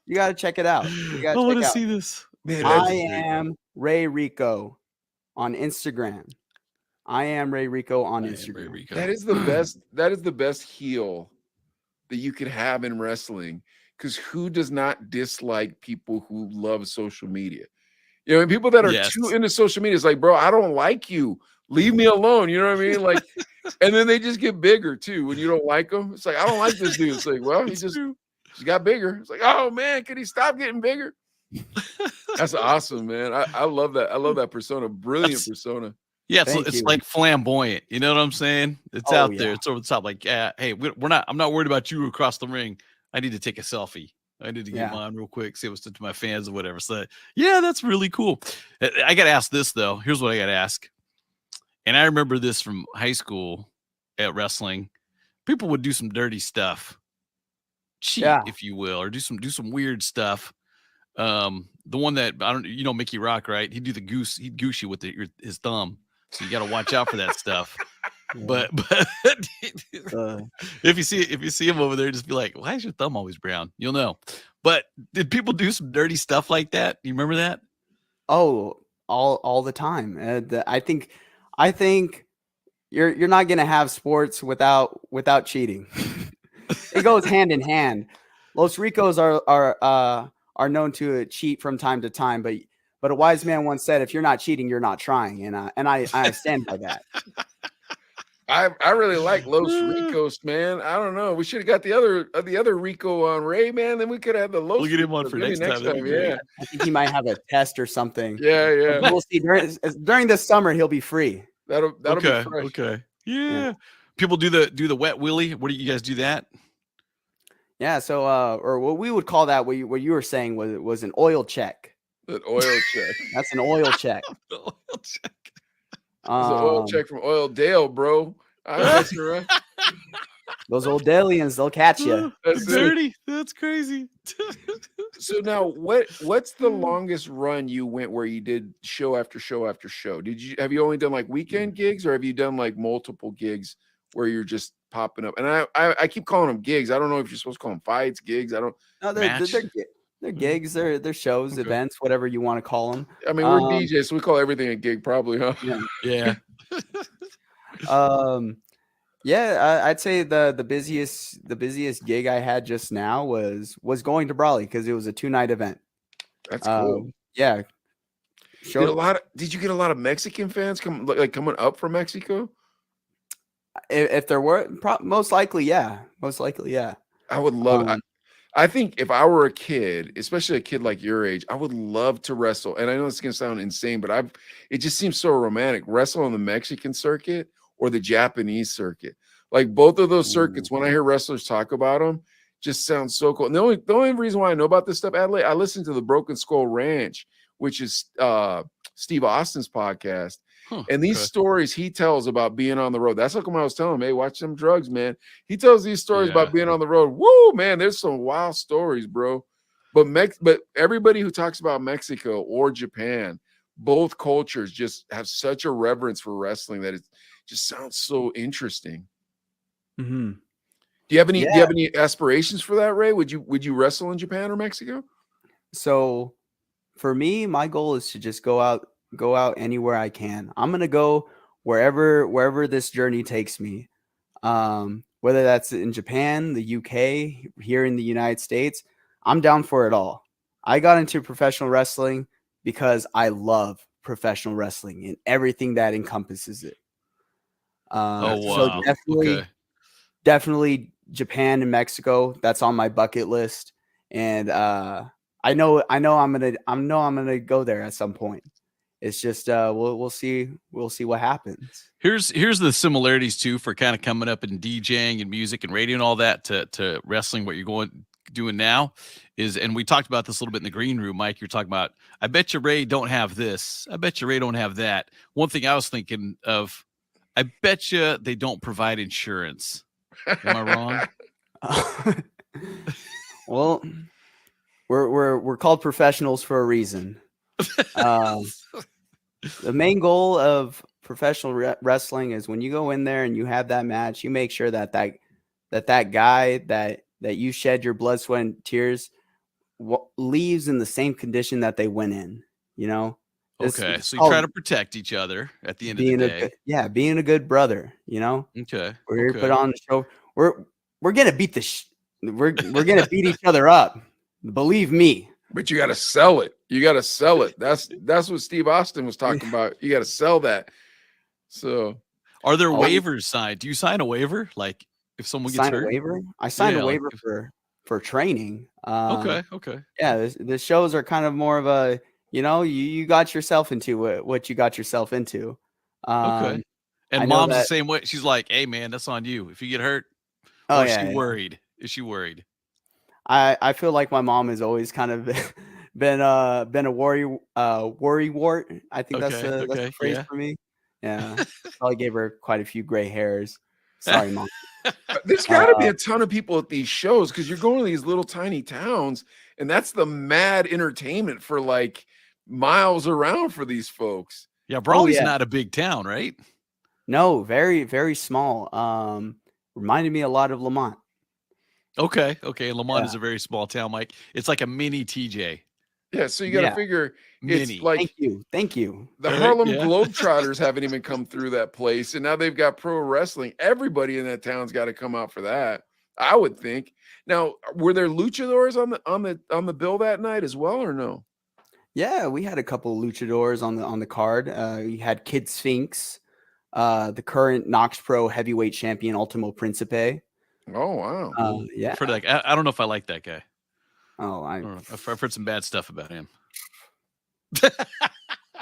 You got to check it out. You got I to want check to out. see this. Man, That's I that's great. am Ray Rico on Instagram. I am Ray Rico on I am Ray Instagram. Rico. that is the best. That is the best heel that you could have in wrestling. Because who does not dislike people who love social media? You know, and people that are Yes. too into social media, it's like, bro, I don't like you. Leave me alone. You know what I mean? Like, and then they just get bigger too when you don't like them. It's like, I don't like this dude. It's like, well, he It's just true. got bigger. It's like, oh man, can he stop getting bigger? That's awesome, man. I love that. I love that persona. Brilliant That's- persona. Yeah, Thank it's you. like flamboyant. You know what I'm saying? It's Oh, out there. yeah. It's over the top. Like, yeah, hey, we're not. I'm not worried about you across the ring. I need to take a selfie. I need to get Yeah. mine real quick. See what's to my fans or whatever. So, yeah, that's really cool. I got to ask this though. Here's what I got to ask. And I remember this from high school at wrestling. People would do some dirty stuff, cheat, Yeah. if you will, or do some weird stuff. The one that I don't, Mickey Rock, right? He'd do the goose. He'd goose you with his thumb. So you got to watch out for that stuff. But if you see him over there, just be like, why is your thumb always brown? You'll know. But did people do some dirty stuff like that? You remember that? Oh, all the time. I think you're not gonna have sports without cheating. It goes hand in hand. Los Ricos are known to cheat from time to time, but a wise man once said, "If you're not cheating, you're not trying," and I stand by that. I really like Los Ricos, man. I don't know. We should have got the other Rico on Ray, man. Then we could have the Los. We'll get him on Ricos. for Maybe next time. That'd be Yeah, great. I think he might have a test or something. yeah, yeah. We'll see during this summer he'll be free. That'll Okay. be fresh. Okay. Yeah. People do the wet willy. What do you guys do that? Yeah. So or what we would call that, what you were saying was an oil check. That oil check. That's an oil check. The oil check. It's an oil check from Oil Dale, bro. I'm messing around. Those old Dalians, they'll catch you. That's it. Dirty. That's crazy. So now, what's the longest run you went where you did show after show after show? Have you only done like weekend gigs, or have you done like multiple gigs where you're just popping up? And I keep calling them gigs. I don't know if you're supposed to call them fights, gigs. I don't. No, they're gigs, they're shows, Okay. events, whatever you want to call them. I mean, we're DJs, so we call everything a gig, probably, huh? Yeah. Yeah. Yeah, I'd say the busiest gig I had just now was going to Brawley because it was a 2-night event. That's cool. Yeah. Did you get a lot of Mexican fans coming up from Mexico? If there were, most likely, yeah. I would love. I think if I were a kid, especially a kid like your age, I would love to wrestle. And I know it's gonna sound insane, but it just seems so romantic. Wrestle on the Mexican circuit or the Japanese circuit. Like both of those circuits, when I hear wrestlers talk about them, just sounds so cool. And the only reason why I know about this stuff, Adelaide, I listened to the Broken Skull Ranch, which is Steve Austin's podcast. And these stories he tells about being on the road. That's how come I was telling him, hey, watch them drugs, man. He tells these stories about being on the road. Woo, man, there's some wild stories, bro. But everybody who talks about Mexico or Japan, both cultures just have such a reverence for wrestling that it just sounds so interesting. Mm-hmm. Do you have any aspirations for that, Ray? Would you wrestle in Japan or Mexico? So for me, my goal is to just go out anywhere I can. I'm gonna go wherever this journey takes me. Whether that's in Japan, the UK, here in the United States, I'm down for it all. I got into professional wrestling because I love professional wrestling and everything that encompasses it. So definitely Japan and Mexico. That's on my bucket list, and I know I'm gonna go there at some point. It's just we'll see what happens. Here's the similarities too for kind of coming up in DJing and music and radio and all that to wrestling. What you're doing now is, and we talked about this a little bit in the green room, Mike. You're talking about, I bet you Ray don't have this. I bet you Ray don't have that. One thing I was thinking of, I bet you they don't provide insurance. Am I wrong? Well, we're called professionals for a reason. The main goal of wrestling is when you go in there and you have that match, you make sure that that guy that you shed your blood, sweat, and tears leaves in the same condition that they went in. You know, Okay, it's so you try called to protect each other at the end of the being day. being a good brother. You know, Okay, we're here to put okay. on the show. We're gonna beat we're gonna beat each other up. Believe me. But you got to sell it. You got to sell it. That's what Steve Austin was talking about. You got to sell that. So, Are there Oh, waivers signed? Do you sign a waiver? Like if someone gets sign a hurt? waiver. I signed Yeah, a like waiver if, for training. okay, okay. Yeah, the shows are kind of more of a, you got yourself into what you got yourself into. Okay. Um, I And know mom's the that. same way. She's like, "Hey, man, that's on you. If you get hurt," Oh or is she yeah, yeah. worried? Is she worried? I feel like my mom has always kind of been a worry wart. I think Okay, that's the okay, phrase yeah. for me. Yeah, probably gave her quite a few gray hairs. Sorry, mom. there's got to be a ton of people at these shows because you're going to these little tiny towns, and that's the mad entertainment for like miles around for these folks. Yeah, Brawley's yeah. not a big town, right? No, very very small. Reminded me a lot of Lamont. Okay, okay. Lamont Yeah. is a very small town, Mike. It's like a mini TJ. Yeah, so you got to Yeah. figure it's Mini. like Thank you. the All right, Harlem yeah. Globetrotters haven't even come through that place, and now they've got pro wrestling. Everybody in that town's got to come out for that, I would think. Now, were there luchadors on the bill that night as well, or no? Yeah, we had a couple of luchadors on the card. We had Kid Sphinx, the current Knox Pro heavyweight champion Ultimo Principe. Oh wow! Yeah. I've heard of that. I don't know if I like that guy. Oh, I don't know. I've heard some bad stuff about him.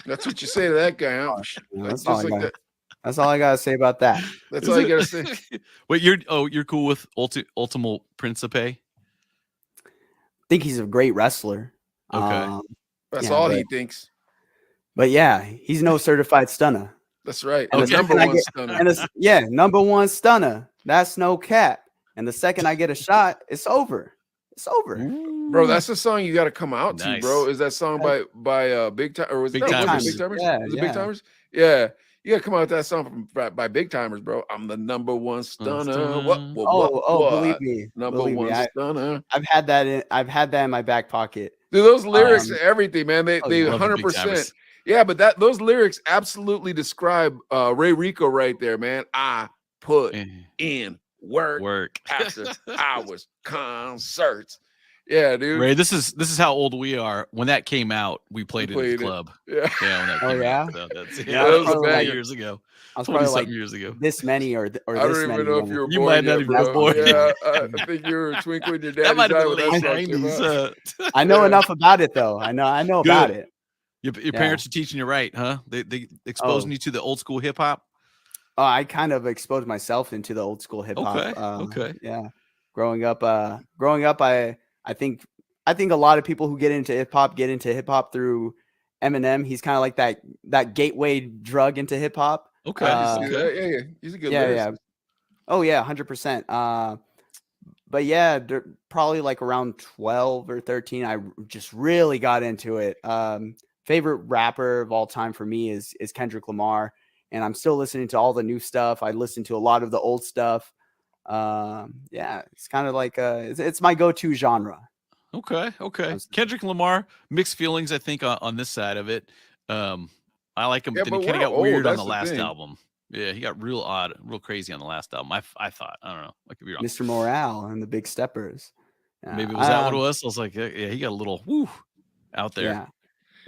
That's what you say to that guy, huh? that's all I got. That's all I gotta say about that. That's all you gotta say. Wait, you're cool with Ultimo Principe? Think he's a great wrestler. Okay. That's yeah, all but- he thinks. But yeah, he's no certified stunner. That's right. And The the number second I one get- stunner. And number one stunner. That's no cap. And the second I get a shot, it's over. It's over. Bro, that's the song you got to come out to, Nice. bro. Is that song by Big Time or was Big it Timers. Big Timers? Yeah, Was it yeah. Big Timers? Yeah. You got to come out with that song by Big Timers, bro. I'm the number one stunner. What? Believe me. Number Believe one me. stunner. I've had that in my back pocket. Dude, those lyrics and everything, man. They love the Big 100%. Timers. Yeah, but those lyrics absolutely describe Ray Rico right there, man. I put in work after hours, concerts. Yeah, dude. Ray, this is how old we are. When that came out, we played it at the club. Yeah. Yeah, when that Oh, came yeah? out. So that's, That yeah, was that a was banger. 20 years ago. I was 20 probably something like years ago. this many or I this don't many. even know if you were You born might not yet, even been bro. born Yeah, I think you were twinkling your That daddy's might have eye been when late that song came 90s. out. I know Yeah. enough about it though. I know about it. Your parents are teaching you right, huh? They exposing you to the old school hip hop. I kind of exposed myself into the old school hip hop. Okay, okay. Yeah. Growing up, I think a lot of people who get into hip hop through Eminem. He's kind of like that gateway drug into hip hop. Okay, Yeah. He's a good lyricist. Oh yeah, 100%. But yeah, probably like around 12 or 13, I just really got into it. Favorite rapper of all time for me is Kendrick Lamar, and I'm still listening to all the new stuff. I listen to a lot of the old stuff. Yeah, it's kind of like it's my go-to genre. Okay. Kendrick Lamar, mixed feelings, I think, on this side of it. I like him, Yeah, but then he but kind of we're got weird old, on that's the the last thing. album. Yeah, he got real odd, real crazy on the last album. I thought. I don't know. I could be wrong. Mr. Morale and the Big Steppers. Maybe was that what it was? I was like, yeah, he got a little out there.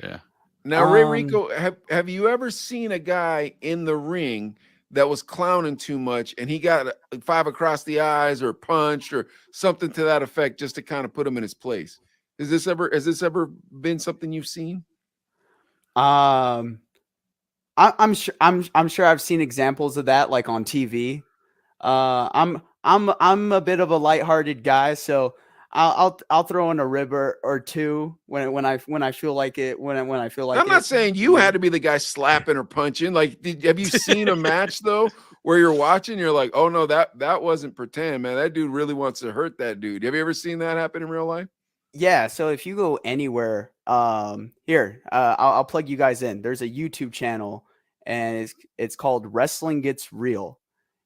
Yeah. Now, Ray Rico, have you ever seen a guy in the ring that was clowning too much and he got 5 across the eyes or punched or something to that effect just to kind of put him in his place? Has this ever been something you've seen? I'm sure I've seen examples of that like on TV. I'm a bit of a lighthearted guy, so I'll throw in a rib or two when I feel like it when I feel like I'm not saying you had to be the guy slapping or punching. Like, have you seen a match though where you're watching, you're like, oh no, that wasn't pretend, man. That dude really wants to hurt that dude. Have you ever seen that happen in real life? Yeah, so if you go anywhere, I'll plug you guys in. There's a YouTube channel, and it's called Wrestling Gets Real.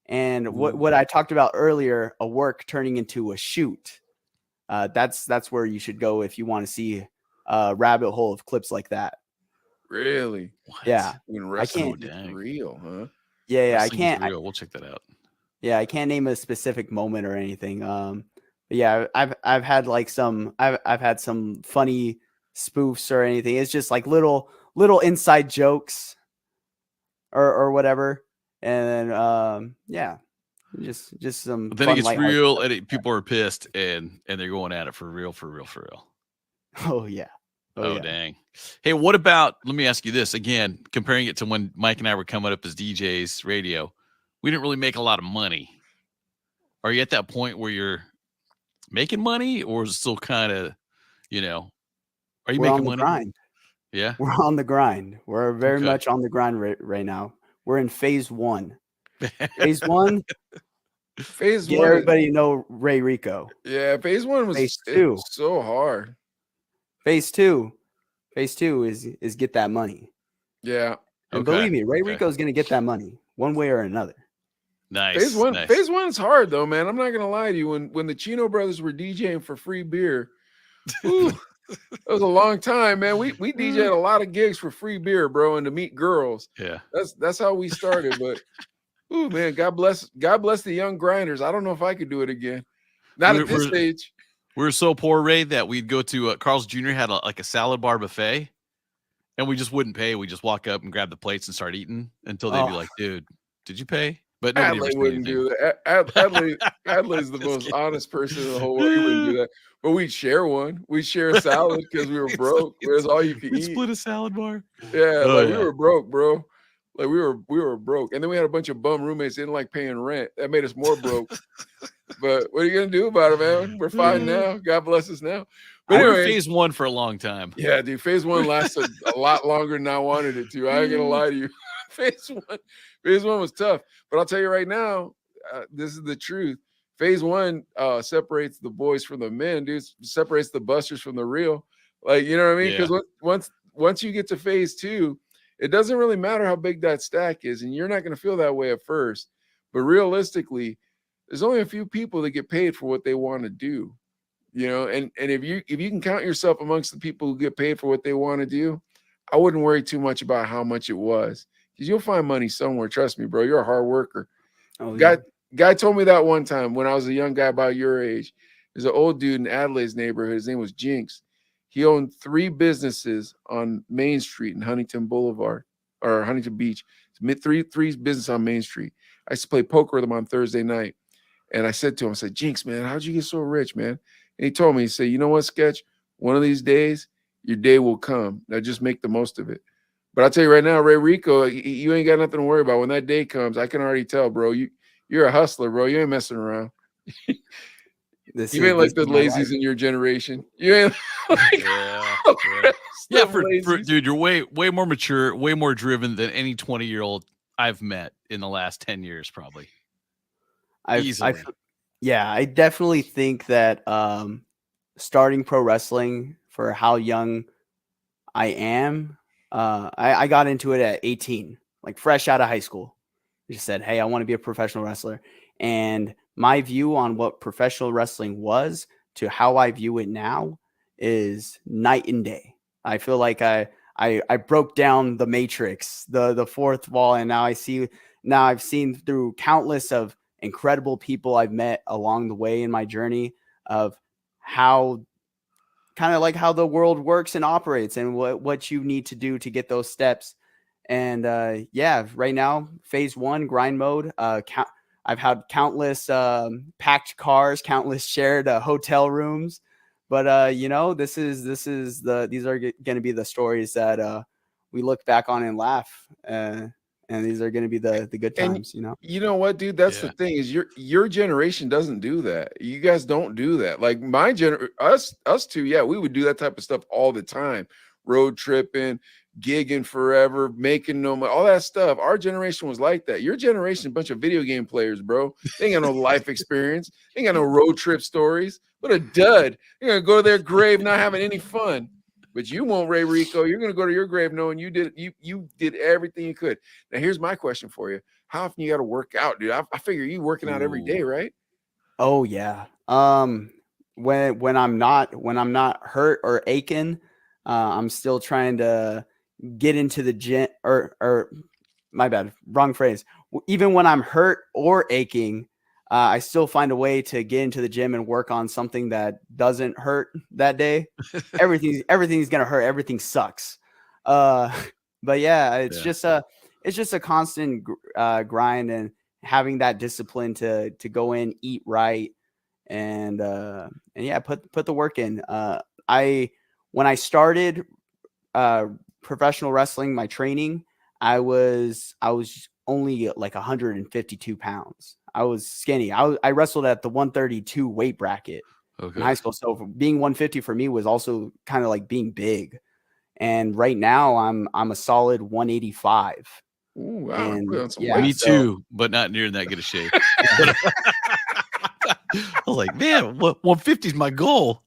And what I talked about earlier, a work turning into a shoot. That's where you should go if you want to see a rabbit hole of clips like that. Really? What? Yeah, When I wrestling can't. gets real, huh? Yeah, I Wrestling Gets can't. Real. We'll check that out. Yeah, I can't name a specific moment or anything. But yeah, I've had like I've had some funny spoofs or anything. It's just like little inside jokes or whatever. And then yeah, just some But then fun it gets lighthearted real, stuff. and people are pissed, and they're going at it for real, for real, for real. Oh yeah. Oh, Yeah. dang. Hey, what about, let me ask you this again, comparing it to when Mike and I were coming up as DJs radio, we didn't really make a lot of money. Are you at that point where you're making money, or is it still kind of, you know, are you We're on making the money? grind. Yeah. We're on the grind. We're very Okay. much on the grind right now. We're in phase 1. Phase 1, Phase get one, everybody to know Ray Rico. yeah, phase one was Phase 2. so hard. Phase 2 is get that money. Yeah, And Okay. believe me, Ray Okay. Rico is going to get that money one way or another. Nice. Nice. phase one's hard though, man. I'm not gonna lie to you. When the Chino brothers were DJing for free beer, ooh, that was a long time, man. We DJed a lot of gigs for free beer, bro, and to meet girls. Yeah. That's how we started. But ooh, man, God bless the young grinders. I don't know if I could do it again. Not at this age. We were so poor, Ray, that we'd go to Carl's Jr. had like a salad bar buffet, and we just wouldn't pay. We just walk up and grab the plates and start eating until they'd be like, "Dude, did you pay?" But nobody ever Adley said wouldn't anything. do that. Adley's the most honest person in the whole world. He wouldn't do that. But we'd share one. We'd share a salad because we were broke. It was all you could We'd eat. split a salad bar. Yeah, Oh, like yeah. we were broke, bro. Like we were broke. And then we had a bunch of bum roommates that didn't like paying rent. That made us more broke. But what are you gonna do about it, man? We're fine now. God bless us now. But We were anyway, phase 1 for a long time. yeah, dude, phase one lasted a lot longer than I wanted it to. I ain't gonna lie to you. phase one was tough. But I'll tell you right now, this is the truth. Phase one separates the boys from the men, dude. Separates the busters from the real. Like, you know what I mean? Yeah. Because once you get to phase 2, it doesn't really matter how big that stack is, and you're not going to feel that way at first. But realistically, there's only a few people that get paid for what they want to do. You know, and if you can count yourself amongst the people who get paid for what they want to do, I wouldn't worry too much about how much it was, because you'll find money somewhere. Trust me, bro. You're a hard worker. Oh, yeah. Guy told me that one time when I was a young guy about your age. There's an old dude in Adelaide's neighborhood. His name was Jinx. He owned 3 businesses on Main Street in Huntington Boulevard or Huntington Beach. Three businesses on Main Street. I used to play poker with him on Thursday night. And I said to him, I said, Jinx, man, how'd you get so rich, man? And he told me, he said, you know what, Sketch? One of these days, your day will come. Now just make the most of it. But I'll tell you right now, Ray Rico, you ain't got nothing to worry about. When that day comes, I can already tell, bro. You're a hustler, bro. You ain't messing around. You ain't like the lazies in your generation. You ain't like yeah. For dude, you're way more mature, way more driven than any 20-year-old I've met in the last 10 years, probably. Easily. I definitely think that starting pro wrestling for how young I am, I got into it at 18, like fresh out of high school. I just said, hey, I want to be a professional wrestler. And my view on what professional wrestling was to how I view it now is night and day. I feel like I broke down the matrix, the fourth wall, and now I've seen through countless of incredible people I've met along the way in my journey of how kind of like how the world works and operates and what you need to do to get those steps. And right now, phase 1 grind mode. I've had countless packed cars, countless shared hotel rooms, but these are going to be the stories that we look back on and laugh. And these are going to be the good times, you know what, dude? That's the thing is your generation doesn't do that. You guys don't do that. Like us two, yeah, we would do that type of stuff all the time. Road tripping, gigging forever, making no money, all that stuff. Our generation was like that. Your generation, a bunch of video game players, bro. They ain't got no life experience. They ain't got no road trip stories. What a dud. They're going to go to their grave not having any fun. But you won't, Ray Rico. You're gonna go to your grave knowing you did everything you could. Now here's my question for you: how often you got to work out, dude? I figure you working out every day, Ooh. right? Oh yeah. When I'm not hurt or aching, I'm still trying to get into the gym or my bad, wrong phrase. Even when I'm hurt or aching, I still find a way to get into the gym and work on something that doesn't hurt that day. Everything's gonna hurt. Everything sucks. Uh, but yeah, it's just a constant grind and having that discipline to go in, eat right, and yeah, put the work in. I when I started professional wrestling, my training, I was only like 152 pounds. I was skinny. I wrestled at the 132 weight bracket in high Okay. school. So being 150 for me was also kind of like being big. And right now I'm a solid 185. Ooh, wow, And put on some yeah, Me weight. so too, but not near that good a shape. I was like, man, 150 is my goal.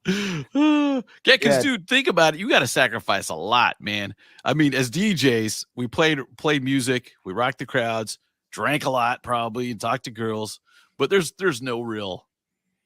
Yeah, because yeah, dude, think about it. You got to sacrifice a lot, man. I mean, as DJs, we played music, we rocked the crowds, drank a lot, probably, and talked to girls. But there's no real.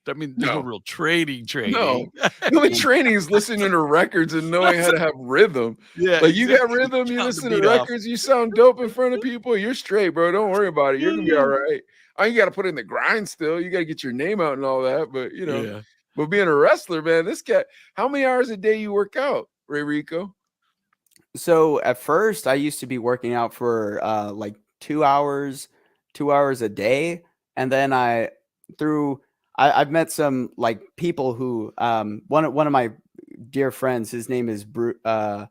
I mean, there's no No, real training. no. The only training is listening to records and knowing how to have rhythm. Yeah, Like you got exactly. rhythm, you Counting the listen to beat off. records, you sound dope in front of people, you're straight, bro. Don't worry about it. You're gonna be all Yeah. right. You got to put in the grind still. You got to get your name out and all that. But Yeah. but being a wrestler, man, this cat, how many hours a day you work out, Ray Rico? so at first I used to be working out for like 2 hours a day. And then I've met some like people who one of my dear friends, his name is Toa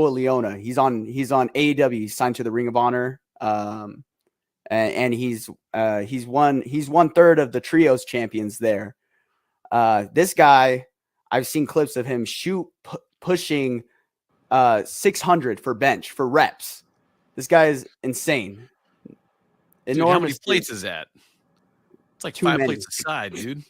Leona. He's on AEW, he's signed to the Ring of Honor. And he's one third of the trios champions there. This guy, I've seen clips of him pushing 600 for bench for reps. This guy is insane. Dude, how many Enormous. plates is that? It's like Too 5 many. plates a side, dude.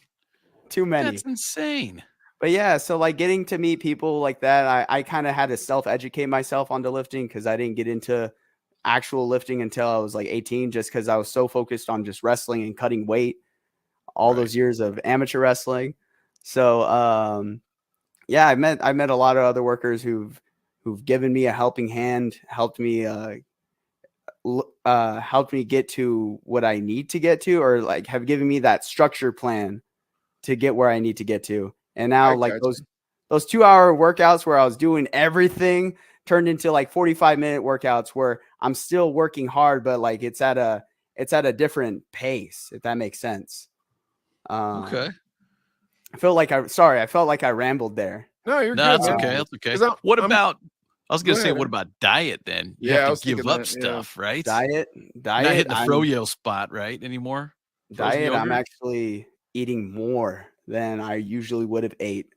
Too many. That's insane. But yeah, so like getting to meet people like that, I kind of had to self-educate myself onto lifting because I didn't get into actual lifting until I was like 18, just because I was so focused on just wrestling and cutting weight all those years of amateur wrestling. So yeah, I met a lot of other workers who've given me a helping hand, helped me get to what I need to get to, or like have given me that structure plan to get where I need to get to. And now I like got you. those 2-hour workouts where I was doing everything turned into like 45-minute workouts where I'm still working hard, but like it's at a different pace, if that makes sense. Okay. I felt like I rambled there. No, you're No, good, that's man. okay. That's okay. 'Cause what I'm- about? I was gonna Go say, ahead. what about diet? Then you Yeah, I have was to give thinking up that, yeah. stuff, right? Diet. Not hitting the froyo spot, right? Anymore. Frozen I'm yogurt? actually eating more than I usually would have ate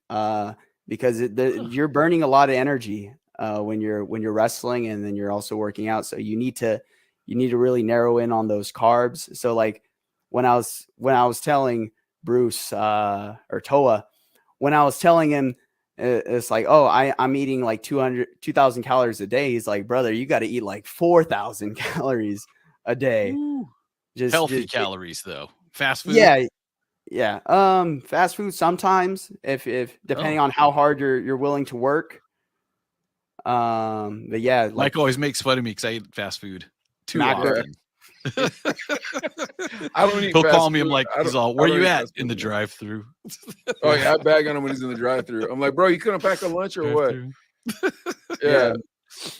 because you're burning a lot of energy when you're wrestling, and then you're also working out. So you need to really narrow in on those carbs. So like when I was telling Bruce or Toa, when I was telling him it's like, oh, I'm eating like 2,000 calories a day. He's like, brother, you got to eat like 4,000 calories a day. Ooh. Just Healthy calories, though. Fast food. Yeah. Fast food sometimes, if depending on how hard you're willing to work. But yeah, like Mike always makes fun of me because I eat fast food too Macro. often. I don't eat He'll fast call me. I'm food. like, I he's don't- all, I where don't you eat at fast in the food. drive-through? Oh yeah, I bag on him when he's in the drive-through. I'm like, bro, you couldn't pack a lunch or what? Drive-thru. Yeah.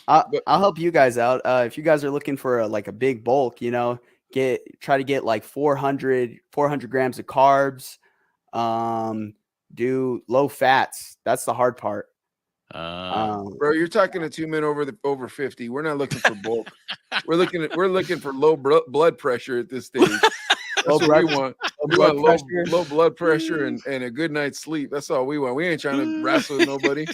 I'll help you guys out. If you guys are looking for a big bulk, try to get like 400 grams of carbs. Do low fats. That's the hard part. Bro, you're talking to two men over 50. We're not looking for bulk. we're looking for low blood pressure at this stage. That's what we want. We want low blood pressure and a good night's sleep. That's all we want. We ain't trying to wrestle with nobody.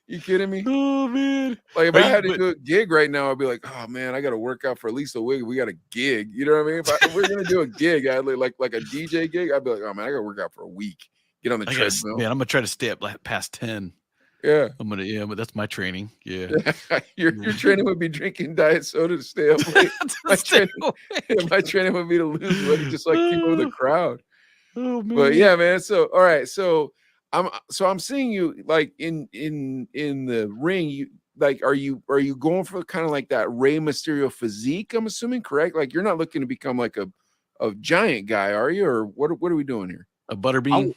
You kidding me? Oh man! Like if I had to do a gig right now, I'd be like, oh man, I got to work out for at least a week. We got a gig. You know what I mean? If we're gonna do a gig, I'd like a DJ gig. I'd be like, oh man, I got to work out for a week. Get on the treadmill. Man, I'm gonna try to stay up past 10. Yeah. But that's my training. Yeah. Your training would be drinking diet soda to stay up late. My training would be to lose weight, just like people in the crowd. Oh man. But yeah, man. So all right. So I'm seeing you like in the ring. You like are you going for kind of like that Rey Mysterio physique? I'm assuming, correct? Like you're not looking to become like a giant guy, are you? Or what are we doing here? A butterbean?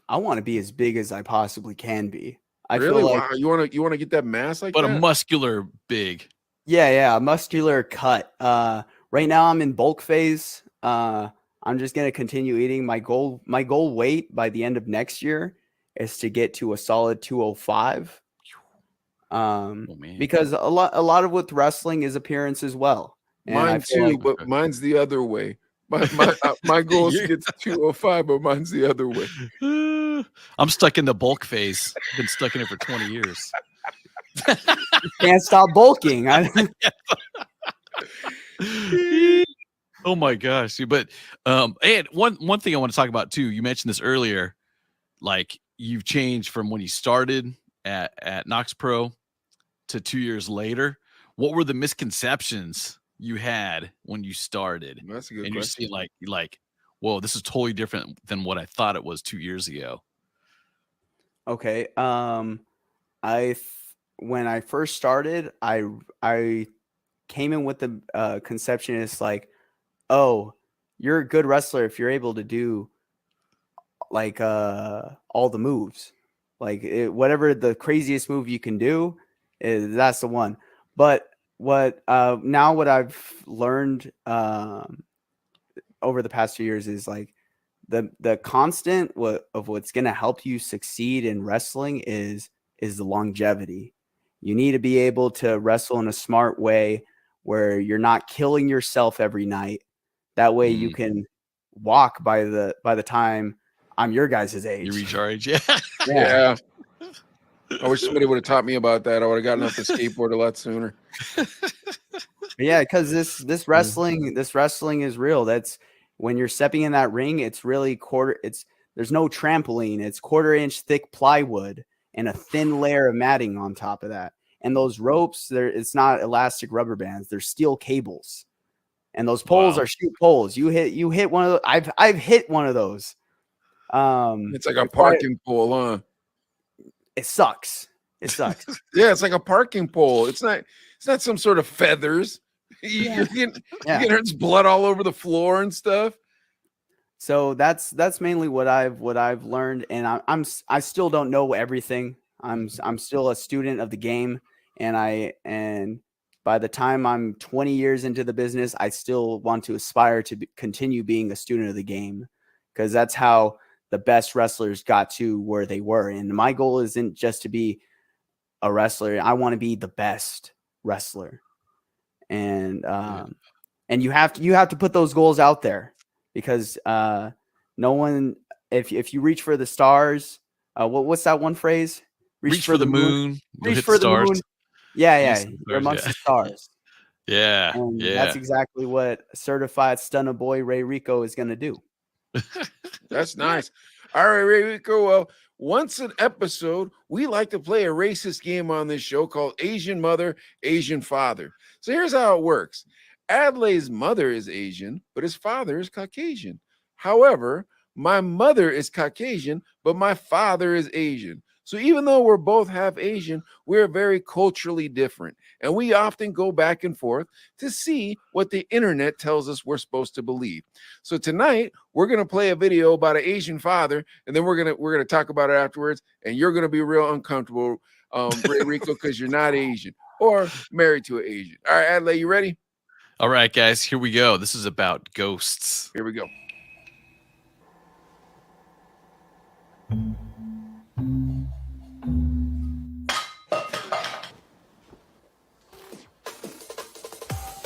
I want to be as big as I possibly can be. I really? feel like Wow. You want to get that mass like but that? a muscular big. yeah, a muscular cut. Right now I'm in bulk phase. I'm just gonna continue eating. My goal weight by the end of next year is to get to a solid 205. Because a lot of with wrestling is appearance as well. And mine too, but mine's the other way. My goal is to get to 205, but mine's the other way. I'm stuck in the bulk phase. Been stuck in it for 20 years. Can't stop bulking. Oh my gosh. But and one thing I want to talk about too, you mentioned this earlier, like you've changed from when you started at Knox Pro to 2 years later. What were the misconceptions you had when you started? That's a good and question. You're seeing like, whoa, this is totally different than what I thought it was 2 years ago. Okay. When I first started, I came in with the conception is like, oh, you're a good wrestler if you're able to do like all the moves, like whatever the craziest move you can do, that's the one. But what I've learned over the past 2 years is like the constant of what's going to help you succeed in wrestling is the longevity. You need to be able to wrestle in a smart way where you're not killing yourself every night. That way you can walk by the time I'm your guys' age. You reach our age, yeah. Yeah. I wish somebody would have taught me about that. I would have gotten off the skateboard a lot sooner. Yeah, because this wrestling is real. That's when you're stepping in that ring, it's really there's no trampoline, it's 1/4-inch thick plywood and a thin layer of matting on top of that. And those ropes, it's not elastic rubber bands, they're steel cables. And those poles are shoot poles. You hit one of those. I've hit one of those. It's like a parking pole, huh? It sucks. It sucks. Yeah, it's like a parking pole. It's not some sort of feathers. You're getting there's blood all over the floor and stuff. So that's mainly what I've learned, and I still don't know everything. I'm still a student of the game, and by the time I'm 20 years into the business, I still want to aspire to continue being a student of the game, because that's how the best wrestlers got to where they were. And my goal isn't just to be a wrestler. I want to be the best wrestler. And you have to put those goals out there, because no one, if you reach for the stars, what's that one phrase? Reach for the moon. Reach for the moon. Yeah. You're amongst the stars. Yeah. And that's exactly what certified stunner boy Ray Rico is going to do. That's nice. All right, Ray Rico. Well, once an episode, we like to play a racist game on this show called Asian Mother, Asian Father. So here's how it works. Adlai's mother is Asian, but his father is Caucasian. However, my mother is Caucasian, but my father is Asian. So even though we're both half Asian, we're very culturally different. And we often go back and forth to see what the internet tells us we're supposed to believe. So tonight, we're going to play a video about an Asian father, and then we're going to talk about it afterwards, and you're going to be real uncomfortable, Ray Rico, because you're not Asian or married to an Asian. All right, Adlai, you ready? All right, guys, here we go. This is about ghosts. Here we go.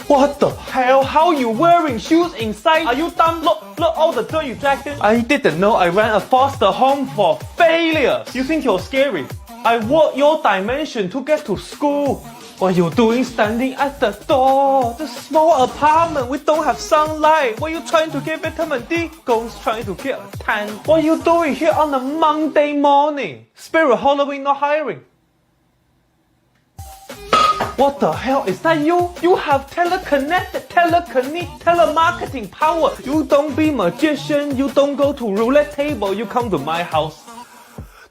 What the hell? How are you wearing shoes inside? Are you dumb? Look all the dirt you dragged in. I didn't know I ran a foster home for failures. You think you're scary? I walk your dimension to get to school. What you doing standing at the door? The small apartment, we don't have sunlight. What you trying to get vitamin D? Ghost trying to get a tan. What you doing here on a Monday morning? Spirit Halloween not hiring. What the hell, is that you? You have telemarketing power. You don't be magician, you don't go to roulette table, you come to my house.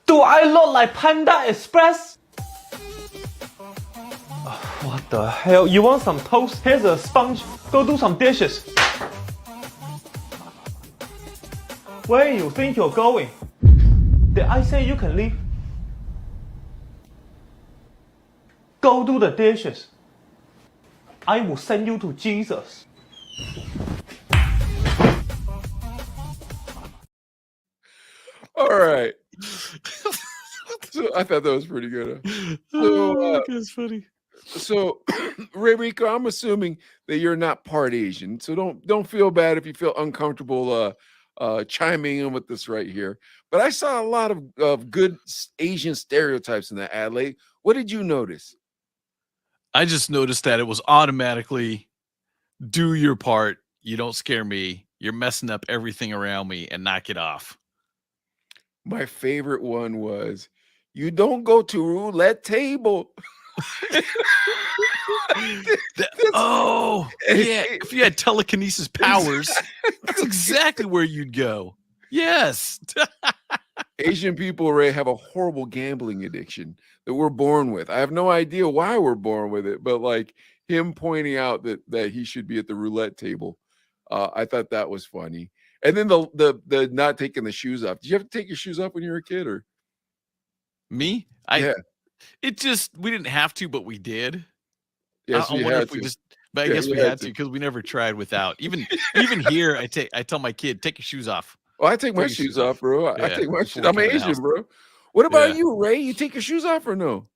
Do I look like Panda Express? What the hell? You want some toast? Here's a sponge. Go do some dishes. Where you think you're going? Did I say you can leave? Go do the dishes. I will send you to Jesus. All right. So I thought that was pretty good. So, That's funny. so Rico, I'm assuming that you're not part Asian, so don't feel bad if you feel uncomfortable chiming in with this right here. But I saw a lot of good Asian stereotypes in that ad. What did you notice? I just noticed that it was automatically do your part. You don't scare me. You're messing up everything around me and knock it off. My favorite one was, you don't go to roulette table. Oh, yeah. If you had telekinesis powers, that's exactly where you'd go. Yes. Asian people, Ray, have a horrible gambling addiction that we're born with. I have no idea why we're born with it, but like him pointing out that he should be at the roulette table, I thought that was funny. And then the not taking the shoes off. Did you have to take your shoes off when you were a kid, or me? Yeah. It just, we didn't have to, but we did. Yes, I wonder if we just, but I guess we had to because we never tried without. Even here, I tell my kid, take your shoes off. Oh, I take my shoes off, bro. I take my shoes. before I'm we come in the Asian, house. bro. What about Yeah. you, Ray? You take your shoes off or no?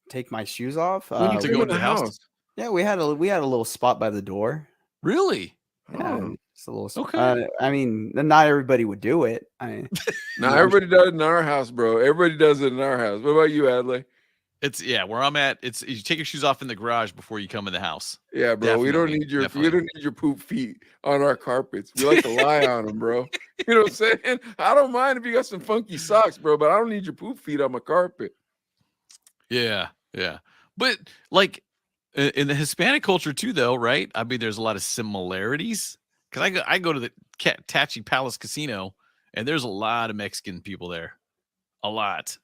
Take my shoes off. When you to come go in to the house? Yeah, we had a little spot by the door. Really? Yeah, Oh. it's a little. Okay. I mean, not everybody would do it. No, everybody does it in our house, bro. Everybody does it in our house. What about you, Adley? It's where I'm at. It's you take your shoes off in the garage before you come in the house. Yeah, bro. We don't Definitely, need your definitely. we don't need your poop feet on our carpets. We like to lie on them, bro. You know what I'm saying? I don't mind if you got some funky socks, bro, but I don't need your poop feet on my carpet. Yeah. But like in the Hispanic culture too, though, right? I mean, there's a lot of similarities because I go to the Tachi Palace Casino, and there's a lot of Mexican people there. A lot.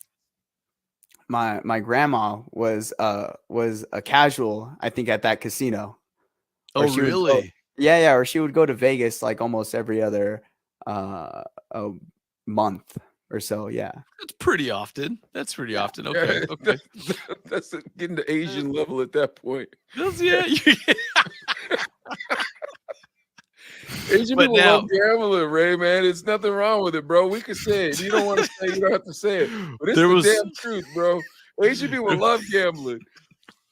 My grandma was a casual, I think, at that casino. Oh, Or she would go- really? Yeah, or she would go to Vegas like almost every other month or so. Yeah. That's pretty often. Okay. Yeah, Okay. That's getting to Asian level at that point. Yeah. Asian But people now- love gambling, Ray, man. It's nothing wrong with it, bro. We could say it. You don't want to say it, you don't have to say it. But it's There the was- damn truth, bro. Asian people love gambling.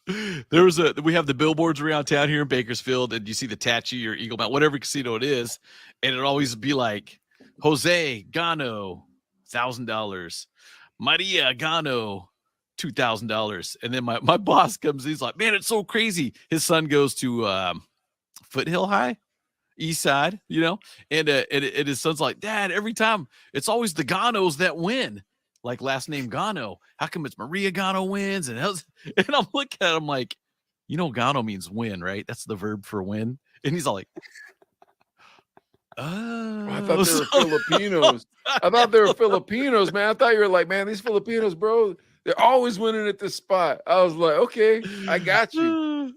We have the billboards around town here in Bakersfield, and you see the Tachi or Eagle Mount, whatever casino it is, and it'd always be like Jose Gano, $1,000, Maria Gano, $2,000, and then my boss comes, he's like, man, it's so crazy. His son goes to Foothill High, East Side, and his son's like, Dad, every time it's always the Ganos that win. Like last name Gano. How come it's Maria Gano wins? And I'm looking at him like, Gano means win, right? That's the verb for win. And he's all like, oh. I thought they were Filipinos. I thought they were Filipinos, man. I thought you were like, man, these Filipinos, bro, they're always winning at this spot. I was like, okay, I got you.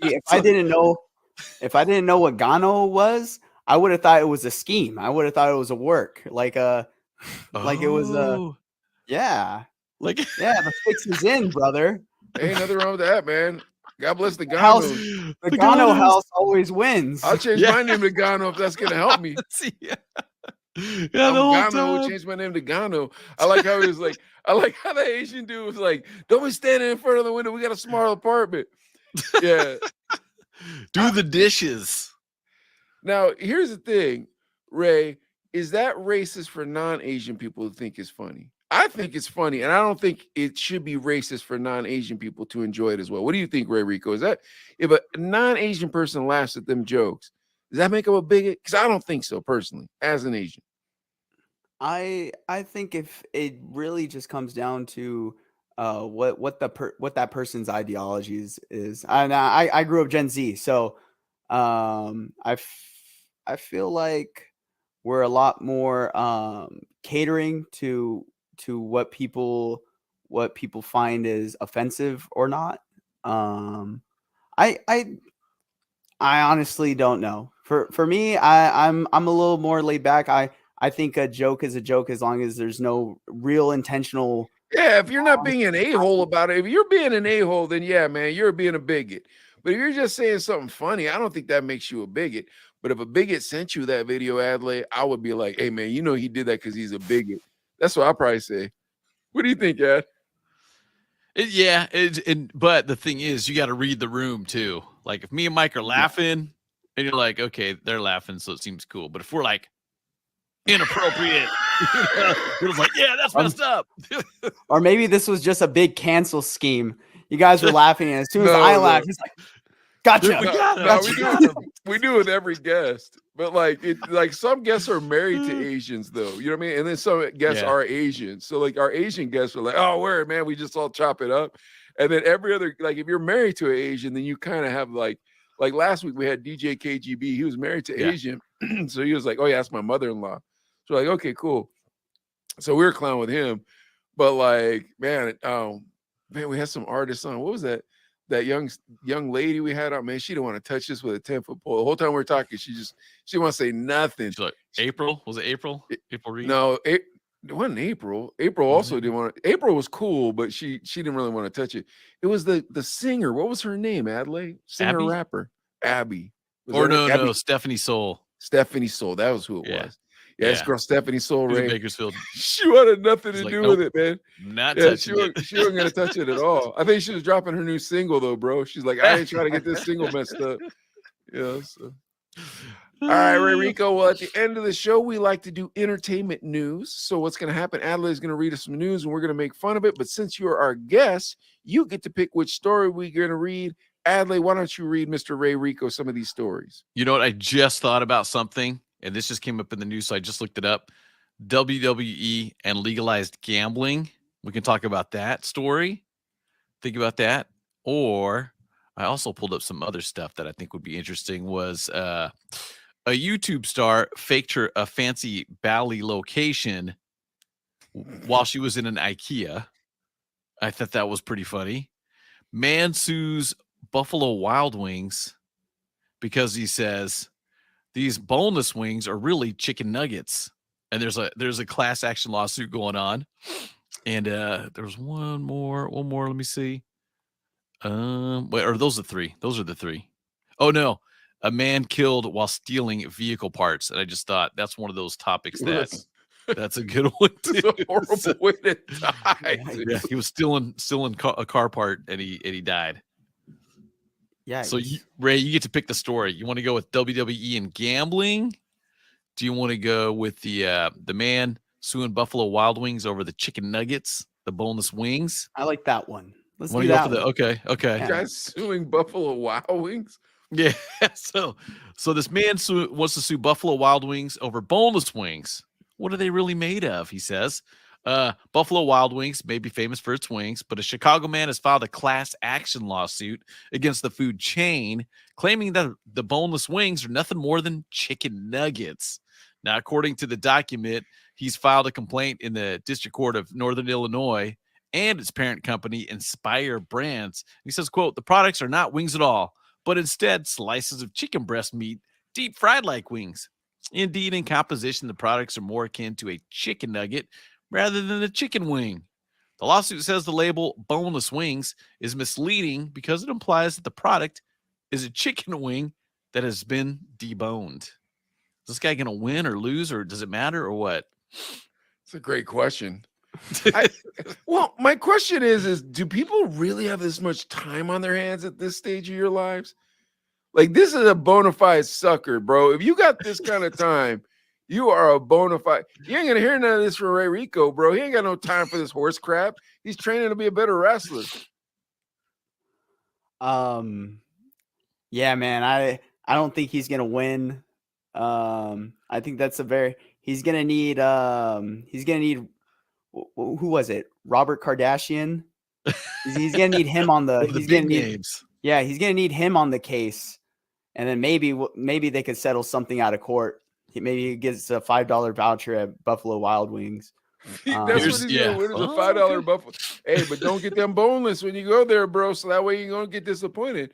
If I didn't know what Gano was, I would have thought it was a scheme. I would have thought it was a work, like it was a. Yeah. The fix is in, brother. Ain't nothing wrong with that, man. God bless the House, Ganos. the Gano house always wins. I'll change my name to Gano if that's gonna help me. Yeah, I'm the whole Gano. time. Change my name to Gano. I like how he was like. I like how the Asian dude was like, "Don't be standing in front of the window. We got a small apartment." Yeah. Do the dishes. Now, here's the thing, Ray. Is that racist for non-Asian people to think is funny? I think it's funny, and I don't think it should be racist for non-Asian people to enjoy it as well. What do you think, Ray Rico? Is that if a non-Asian person laughs at them jokes, does that make them a bigot? Because I don't think so personally, as an Asian. I think if it really just comes down to what that person's ideologies is. And I grew up Gen Z, so I feel like we're a lot more catering to what people find is offensive or not. I honestly don't know. For me, I'm a little more laid back. I think a joke is a joke as long as there's no real intentional. Yeah, if you're not being an a-hole about it, if you're being an a-hole, then yeah, man, you're being a bigot. But if you're just saying something funny, I don't think that makes you a bigot. But if a bigot sent you that video, Adley, I would be like, hey, man, you know he did that because he's a bigot. That's what I'll probably say. What do you think, Ad? But the thing is, you got to read the room too. Like if me and Mike are laughing, and you're like, okay, they're laughing, so it seems cool. But if we're like inappropriate, you're like, yeah, that's messed up. Or maybe this was just a big cancel scheme. You guys were laughing, and as soon as I laughed, he's like, gotcha. We do with every guest, but like some guests are married to Asians, though. You know what I mean? And then some guests are Asian. So like our Asian guests are like, oh, word, man, we just all chop it up. And then every other, like if you're married to an Asian, then you kind of have like last week we had DJ KGB. He was married to Asian, so he was like, oh yeah, that's my mother-in-law. So like, okay, cool. So we were clowning with him, but like, man, we had some artists on. What was that? That young lady we had on, man, she didn't want to touch this with a 10-foot pole. The whole time we were talking, she didn't want to say nothing. She's like, April? Was it April? April Reed? No, it wasn't April. April also didn't want to. April was cool, but she didn't really want to touch it. It was the singer. What was her name, Adley? Singer, rapper. Abby. No, Stephanie Soul. Stephanie Soul. That was who it was. Yeah, this girl Stephanie Soul Ray. Bakersfield. She wanted nothing to do with it, man. Not touching it. She wasn't gonna touch it at all. I think she was dropping her new single though, bro. She's like, I ain't trying to get this single messed up. Yeah. So. All right, Ray Rico. Well, at the end of the show, we like to do entertainment news. So what's gonna happen? Adley is gonna read us some news, and we're gonna make fun of it. But since you're our guest, you get to pick which story we're gonna read. Adley, why don't you read Mr. Ray Rico some of these stories? You know what? I just thought about something. And this just came up in the news, so I just looked it up. WWE and legalized gambling. We can talk about that story. Think about that. Or I also pulled up some other stuff that I think would be interesting. Was a YouTube star faked her a fancy Bali location while she was in an IKEA. I thought that was pretty funny. Man sues Buffalo Wild Wings because he says these boneless wings are really chicken nuggets, and there's a class action lawsuit going on. And there's one more. Let me see. Wait, or those are three? Those are the three. Oh no, a man killed while stealing vehicle parts, and I just thought that's one of those topics that's a good one. It's a horrible way to die. Yeah, he was stealing a car part, and he died. Yeah. So Ray, you get to pick the story. You want to go with WWE and gambling? Do you want to go with the man suing Buffalo Wild Wings over the chicken nuggets, the boneless wings? I like that one. Let's do that. Okay. You guys suing Buffalo Wild Wings? Yeah. So this man wants to sue Buffalo Wild Wings over boneless wings. What are they really made of? He says. Buffalo Wild Wings may be famous for its wings, but a Chicago man has filed a class action lawsuit against the food chain, claiming that the boneless wings are nothing more than chicken nuggets. Now, according to the document, he's filed a complaint in the District Court of Northern Illinois and its parent company, Inspire Brands. He says, quote, the products are not wings at all, but instead slices of chicken breast meat, deep fried like wings. Indeed, in composition, the products are more akin to a chicken nugget rather than a chicken wing. The lawsuit says the label boneless wings is misleading because it implies that the product is a chicken wing that has been deboned. Is this guy going to win or lose, or does it matter, or what? It's a great question. Well, my question is do people really have this much time on their hands at this stage of your lives? Like, this is a bona fide sucker, bro. If you got this kind of time, You are a bona fide. You ain't gonna hear none of this from Ray Rico, bro. He ain't got no time for this horse crap. He's training to be a better wrestler. Yeah, man. I don't think he's gonna win. I think that's he's gonna need who was it? Robert Kardashian. He's gonna need him on the. He's gonna need names. Yeah, he's gonna need him on the case, and then maybe they could settle something out of court. Maybe he gets a $5 voucher at Buffalo Wild Wings. That's what he's doing. What is a $5 Buffalo? Hey, but don't get them boneless when you go there, bro. So that way you don't get disappointed.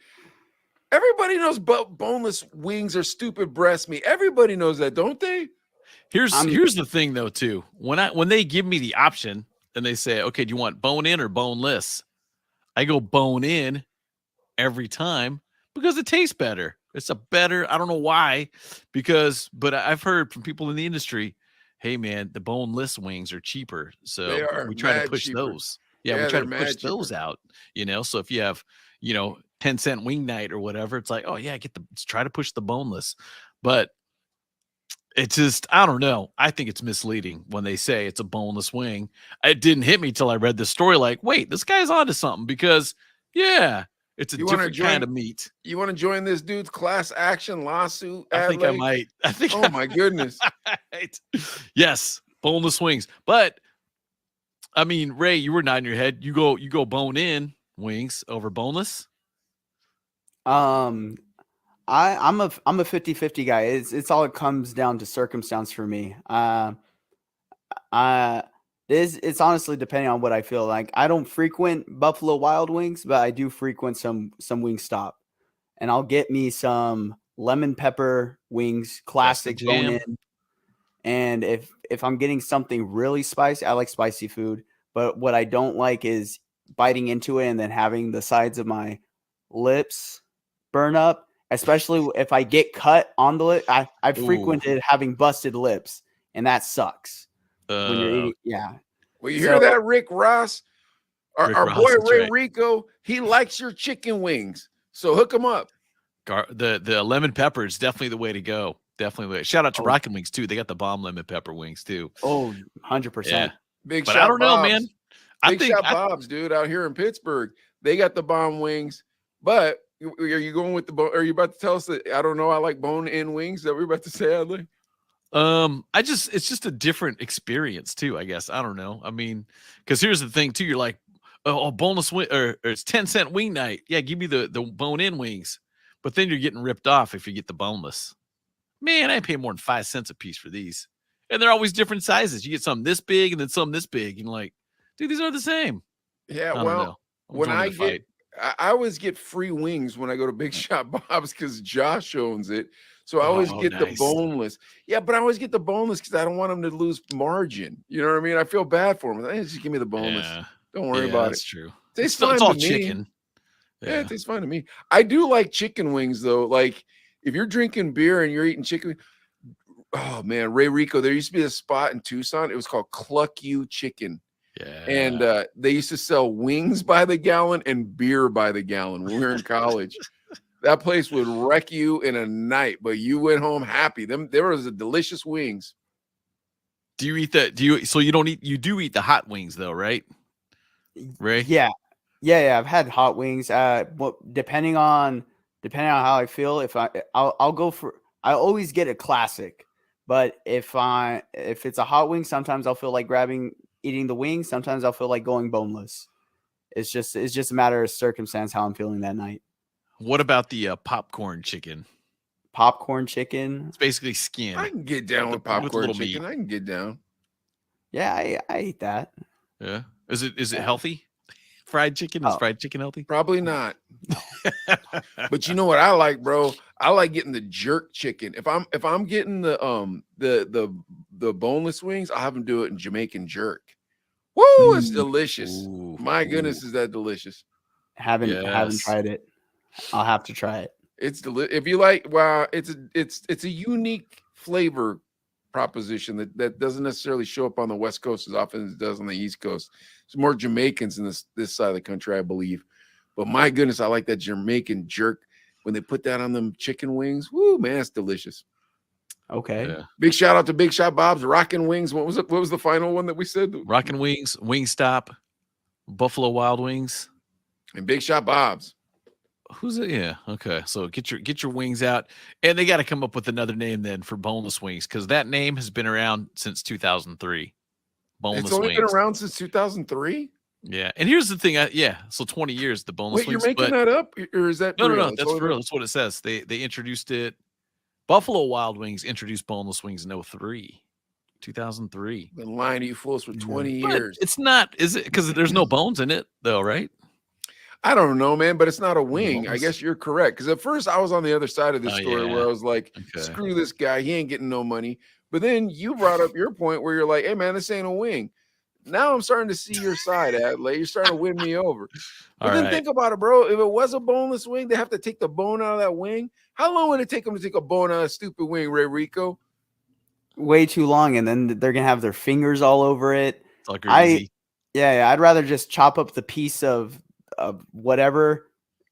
Everybody knows boneless wings are stupid breast meat. Everybody knows that, don't they? Here's the thing though, too. When they give me the option and they say, okay, do you want bone in or boneless? I go bone in every time because it tastes better. It's a better, I don't know why, but I've heard from people in the industry, hey man, the boneless wings are cheaper. So we try to push those. Yeah, we try to push those out, So if you have, 10-cent wing night or whatever, it's like, oh yeah, let's try to push the boneless. But it's just, I don't know. I think it's misleading when they say it's a boneless wing. It didn't hit me till I read the story. Like, wait, this guy's onto something because, yeah, it's a different kind of meat. You want to join this dude's class action lawsuit? I think I might. Oh my goodness. Right. Yes, boneless wings. But I mean, Ray, you were nodding your head. You go bone in wings over boneless. I'm a 50-50 guy. It's all it comes down to circumstance for me. It's honestly depending on what I feel like. I don't frequent Buffalo Wild Wings, but I do frequent some Wingstop, and I'll get me some lemon pepper wings, classic bone in. And if I'm getting something really spicy, I like spicy food, but what I don't like is biting into it and then having the sides of my lips burn up, especially if I get cut on the lip. I've frequented having busted lips, and that sucks. When you're eating, yeah. Well, you hear that, Rick Ross? Our boy Ray Rico, he likes your chicken wings. So hook him up. The lemon pepper is definitely the way to go. Definitely. Shout out to Rockin' Wings too. They got the bomb lemon pepper wings too. Oh, 100%. Yeah. But I don't know, man. Big Shot Bob's, dude, out here in Pittsburgh. They got the bomb wings. But are you going with the bone? Are you about to tell us that I don't know? I like bone-in wings that we're about to say, Adley? It's just a different experience too, I guess. I don't know. I mean, because here's the thing too. You're like, oh, boneless wing or it's 10-cent wing night. Yeah, give me the bone-in wings. But then you're getting ripped off if you get the boneless. Man, I pay more than 5 cents a piece for these. And they're always different sizes. You get some this big and then some this big. And like, dude, these are the same. Yeah, well, when I always get free wings when I go to Big Shot Bob's because Josh owns it. So I always get the boneless. Yeah, but I always get the boneless because I don't want them to lose margin. You know what I mean? I feel bad for them. Just give me the boneless. Yeah. Don't worry about it. That's true. Tastes fine to me. Chicken. Yeah, it tastes fine to me. I do like chicken wings though. Like if you're drinking beer and you're eating chicken, oh man, Ray Rico, there used to be a spot in Tucson. It was called Cluck You Chicken. Yeah. And they used to sell wings by the gallon and beer by the gallon when we were in college. That place would wreck you in a night, but you went home happy. There was a delicious wings. Do you eat that? So you don't eat, you do eat the hot wings though, right? Ray? Yeah. I've had hot wings. Depending on how I feel, I'll go for, I always get a classic, but if it's a hot wing, sometimes I'll feel like eating the wing. Sometimes I'll feel like going boneless. It's just a matter of circumstance, how I'm feeling that night. What about the popcorn chicken? Popcorn chicken? It's basically skin. I can get down with popcorn chicken. I can get down. Yeah, I eat that. Yeah. Is it healthy? Fried chicken? Is fried chicken healthy? Probably not. But you know what I like, bro? I like getting the jerk chicken. If I'm getting the boneless wings, I'll have them do it in Jamaican jerk. Woo, it's delicious. Ooh, My goodness, is that delicious? Haven't tried it. I'll have to try it. It's if you like, wow, it's a unique flavor proposition that doesn't necessarily show up on the West Coast as often as it does on the East Coast. It's more Jamaicans in this side of the country, I believe. But my goodness, I like that Jamaican jerk when they put that on them chicken wings. Woo, man, it's delicious. Okay. Yeah. Big shout out to Big Shot Bob's Rockin' Wings. What was it? What was the final one that we said? Rockin' Wings, Wingstop, Buffalo Wild Wings. And Big Shot Bob's. Who's it? Yeah. Okay. So get your wings out, and they got to come up with another name then for boneless wings, because that name has been around since 2003. Boneless It's only wings. been around since 2003. Yeah. And here's the thing. So 20 years the boneless Wait, wings. you're making that up, or is that No, real? no, It's that's only for real. That's what it says. They introduced it. Buffalo Wild Wings introduced boneless wings in 2003. been lying to you fools for 20 But years. it's not, is it? Because there's no bones in it, though, right? I don't know, man, but it's not a wing. I Boneless. guess you're correct. Because at first I was on the other side of this story where I was like, Okay. screw this guy. He ain't getting no money. But then you brought up your point where you're like, hey, man, this ain't a wing. Now I'm starting to see your side, Adley. You're starting to win me over. But then think about it, bro. If it was a boneless wing, they have to take the bone out of that wing. How long would it take them to take a bone out of a stupid wing, Ray Rico? Way too long, and then they're gonna have their fingers all over it. It's all greasy. I'd rather just chop up the piece of whatever,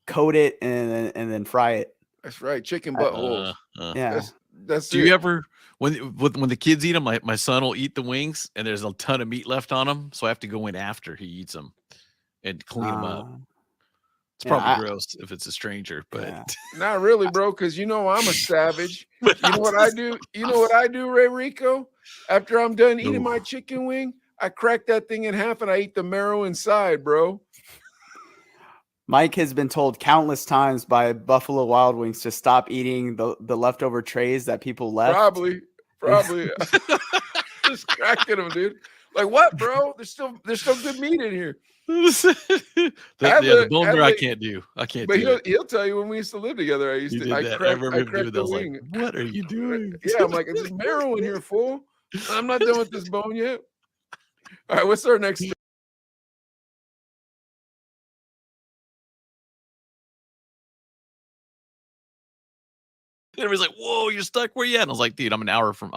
coat it, and then fry it. That's right, chicken buttholes. Yeah. That's Do you ever when the kids eat them? My son will eat the wings, and there's a ton of meat left on them, so I have to go in after he eats them and clean them up. It's probably gross if it's a stranger, but not really, bro. Because you know I'm a savage. You know what I do? You know what I do, Ray Rico? After I'm done eating my chicken wing, I crack that thing in half and I eat the marrow inside, bro. Mike has been told countless times by Buffalo Wild Wings to stop eating the leftover trays that people left. Probably. Just cracking them, dude. Like what, bro? There's still good meat in here. The bone I can't do. I can't. But do he'll tell you when we used to live together. I used to. I cracked the wing. Like, what are you doing? Yeah, I'm like, there's marrow in here, fool. I'm not done with this bone yet. All right, what's our next? Everybody's like, "Whoa, you're stuck? Where you at?" And I was like, "Dude, I'm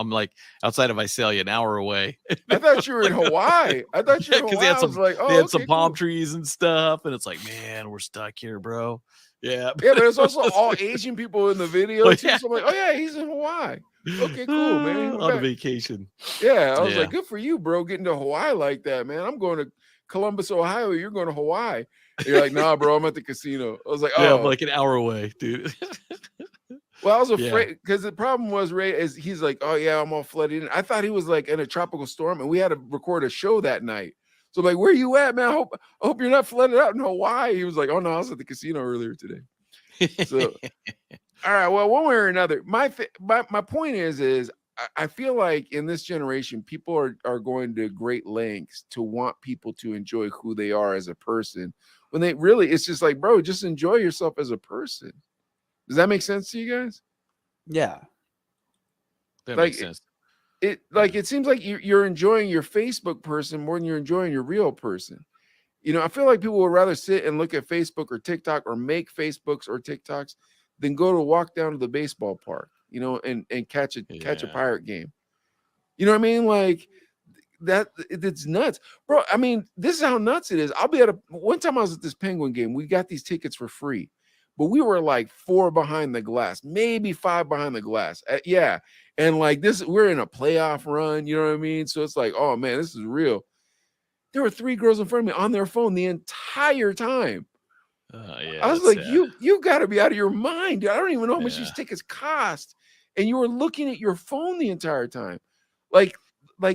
like outside of Visalia, an hour away." I thought you were in Hawaii. I thought you were in Hawaii. They had some palm trees and stuff, and it's like, man, we're stuck here, bro. Yeah, yeah, but it's also all Asian people in the video too. Yeah. So I'm like, oh yeah, he's in Hawaii. Okay, cool, man. On a vacation. Yeah, I was like, good for you, bro, getting to Hawaii like that, man. I'm going to Columbus, Ohio. You're going to Hawaii. And you're like, nah, bro, I'm at the casino. I was like, oh, yeah, I'm like an hour away, dude. Well, I was afraid because the problem was Ray is he's like, oh yeah, I'm all flooded in. I thought he was like in a tropical storm, and we had to record a show that night. So I'm like, where you at, man? I hope you're not flooded out in Hawaii. He was like, oh no, I was at the casino earlier today. So, all right, well, one way or another, my point is I feel like in this generation, people are going to great lengths to want people to enjoy who they are as a person. When they really, it's just like, bro, just enjoy yourself as a person. Does that make sense to you guys? Yeah. That makes sense. It seems like you're enjoying your Facebook person more than you're enjoying your real person. You know, I feel like people would rather sit and look at Facebook or TikTok or make Facebooks or TikToks than go to walk down to the baseball park, you know, and catch a Pirate game. You know what I mean? Like that, it's nuts, bro. I mean, this is how nuts it is. I'll be one time I was at this Penguin game. We got these tickets for free. But we were like 4 behind the glass, maybe 5 behind the glass. Yeah. And like this, we're in a playoff run. You know what I mean? So it's like, oh man, this is real. There were 3 girls in front of me on their phone the entire time. I was like, sad. you got to be out of your mind. Dude. I don't even know how much these tickets cost. And you were looking at your phone the entire time. Like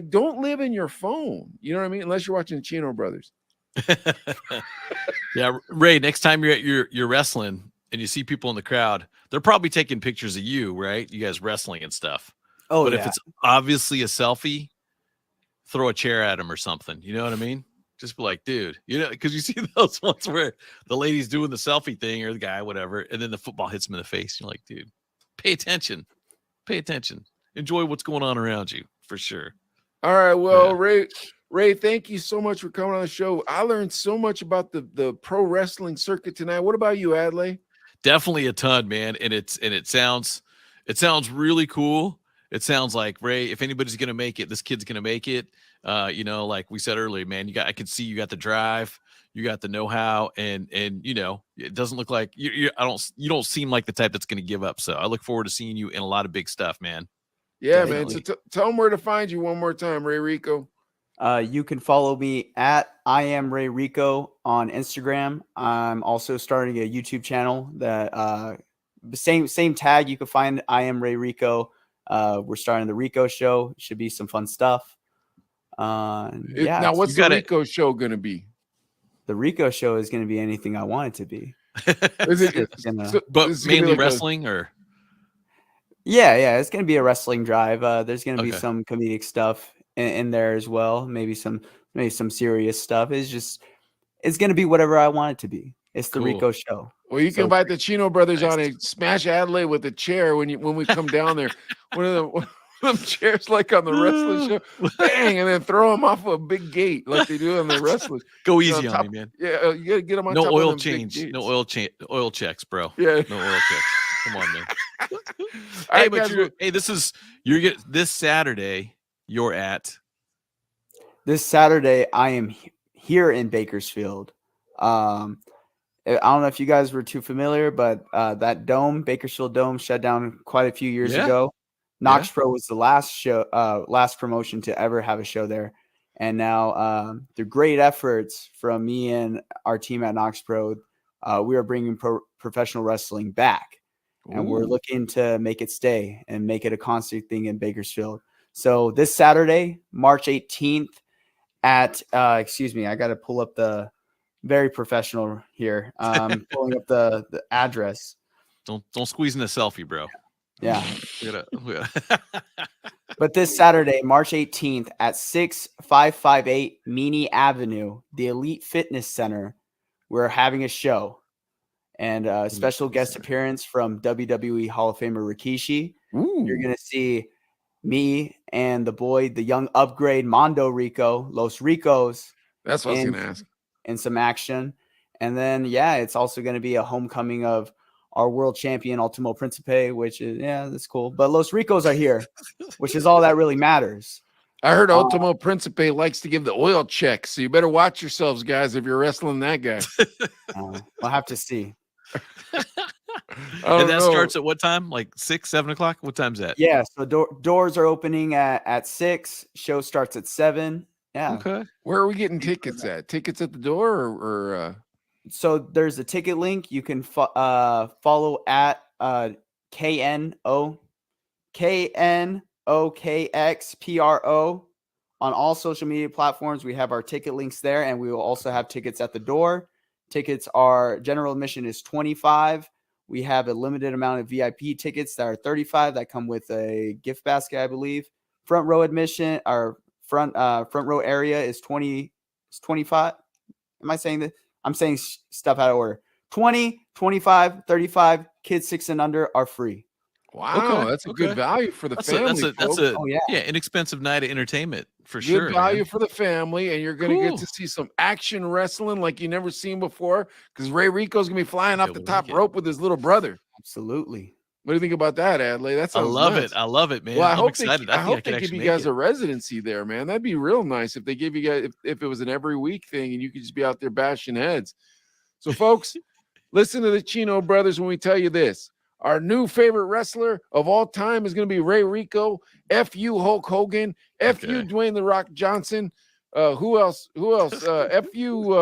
don't live in your phone. You know what I mean? Unless you're watching the Chino Brothers. Yeah, Ray, next time you're at your wrestling and you see people in the crowd, they're probably taking pictures of you, right? You guys wrestling and stuff. Oh, but if it's obviously a selfie, throw a chair at them or something. You know what I mean? Just be like, dude, you know, because you see those ones where the lady's doing the selfie thing or the guy, whatever, and then the football hits him in the face. You're like, dude, pay attention. Enjoy what's going on around you for sure. All right, well, Ray, thank you so much for coming on the show. I learned so much about the pro wrestling circuit tonight. What about you, Adley? Definitely a ton, man. And it sounds really cool. It sounds like, Ray, if anybody's gonna make it, this kid's gonna make it. You know, like we said earlier, man, I can see you got the drive, you got the know-how, and you know, it doesn't look like you don't seem like the type that's gonna give up. So I look forward to seeing you in a lot of big stuff, man. Yeah, man. So tell them where to find you one more time, Ray Rico. You can follow me at I am Ray Rico on Instagram. I'm also starting a YouTube channel that same tag. You can find I am Ray Rico. We're starting the Rico show. Should be some fun stuff. Yeah. Now, what's the Rico show going to be? The Rico show is going to be anything I want it to be. But mainly like wrestling or? Yeah. It's going to be a wrestling drive. There's going to be some comedic stuff in there as well. Maybe some serious stuff. It's going to be whatever I want it to be. It's the Rico show. Well, you can invite the Chino brothers on and smash Adelaide with a chair when we come down there. One of them chairs like on the wrestling show, bang, and then throw them off of a big gate like they do on the wrestlers. Go easy on me, man. Yeah, you gotta get them on no top oil of them change, no oil checks, bro. Yeah, no oil checks. Come on, man. Hey, but you're this Saturday. You're at this Saturday. I am here in Bakersfield. I don't know if you guys were too familiar, but that dome, Bakersfield Dome, shut down quite a few years ago. Knox Pro was the last promotion to ever have a show there. And now through great efforts from me and our team at Knox Pro, we are bringing professional wrestling back. And we're looking to make it stay and make it a constant thing in Bakersfield. So this Saturday, March 18th at, excuse me, I got to pull up the very professional here. Pulling up the address. Don't squeeze in a selfie, bro. Yeah. But this Saturday, March 18th at 6558 Meany Avenue, the Elite Fitness Center, we're having a show. And a special guest appearance from WWE Hall of Famer Rikishi. You're going to see me and the young upgrade Mondo Rico, Los Ricos. That's what I was going to ask. And some action. And then, it's also going to be a homecoming of our world champion, Ultimo Principe, which is, that's cool. But Los Ricos are here, which is all that really matters. I heard Ultimo Principe likes to give the oil check. So you better watch yourselves, guys, if you're wrestling that guy. We'll have to see. And that starts at what time? Like 6, 7 o'clock? What time's that? Yeah. So doors are opening at 6. Show starts at 7. Yeah. Okay. Where are we getting tickets at? Tickets at the door or So there's a ticket link. You can follow at KNOKXPRO on all social media platforms. We have our ticket links there, and we will also have tickets at the door. Tickets are general admission is $25. We have a limited amount of VIP tickets that are $35 that come with a gift basket, I believe. Front row admission or front row area is 25. Am I saying that? I'm saying stuff out of order. 20, 25, 35, kids 6 and under are free. Wow, that's a good value for the family. That's a inexpensive night of entertainment for sure. Good value for the family, and you're going to get to see some action wrestling like you never seen before. Because Ray Rico's going to be flying off the top rope with his little brother. Absolutely. What do you think about that, Adley? That sounds nice. I love it, man. Well, I'm excited. I hope they give you guys a residency there, man. That'd be real nice if they give you guys if it was an every week thing and you could just be out there bashing heads. So, folks, listen to the Chino brothers when we tell you this. Our new favorite wrestler of all time is going to be Ray Rico. F.U. Hulk Hogan. F.U. Dwayne The Rock Johnson. Who else? F.U.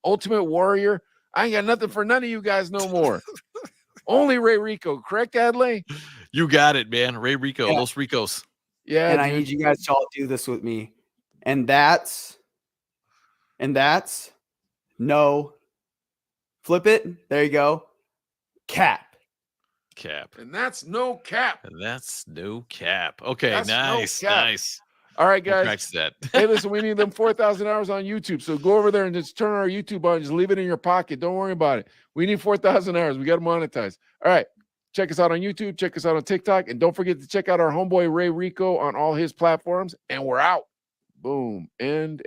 Ultimate Warrior. I ain't got nothing for none of you guys no more. Only Ray Rico. Correct, Adley? You got it, man. Ray Rico. Yeah. Los Ricos. Yeah. And I need you guys to all do this with me. And that's no. Flip it. There you go. Cap. And that's no cap. Okay, that's nice. No cap. Nice. All right, guys. Practice that. Hey, listen, we need them 4,000 hours on YouTube. So go over there and just turn our YouTube on. Just leave it in your pocket. Don't worry about it. We need 4,000 hours. We got to monetize. All right. Check us out on YouTube. Check us out on TikTok. And don't forget to check out our homeboy Ray Rico on all his platforms. And we're out. Boom. End.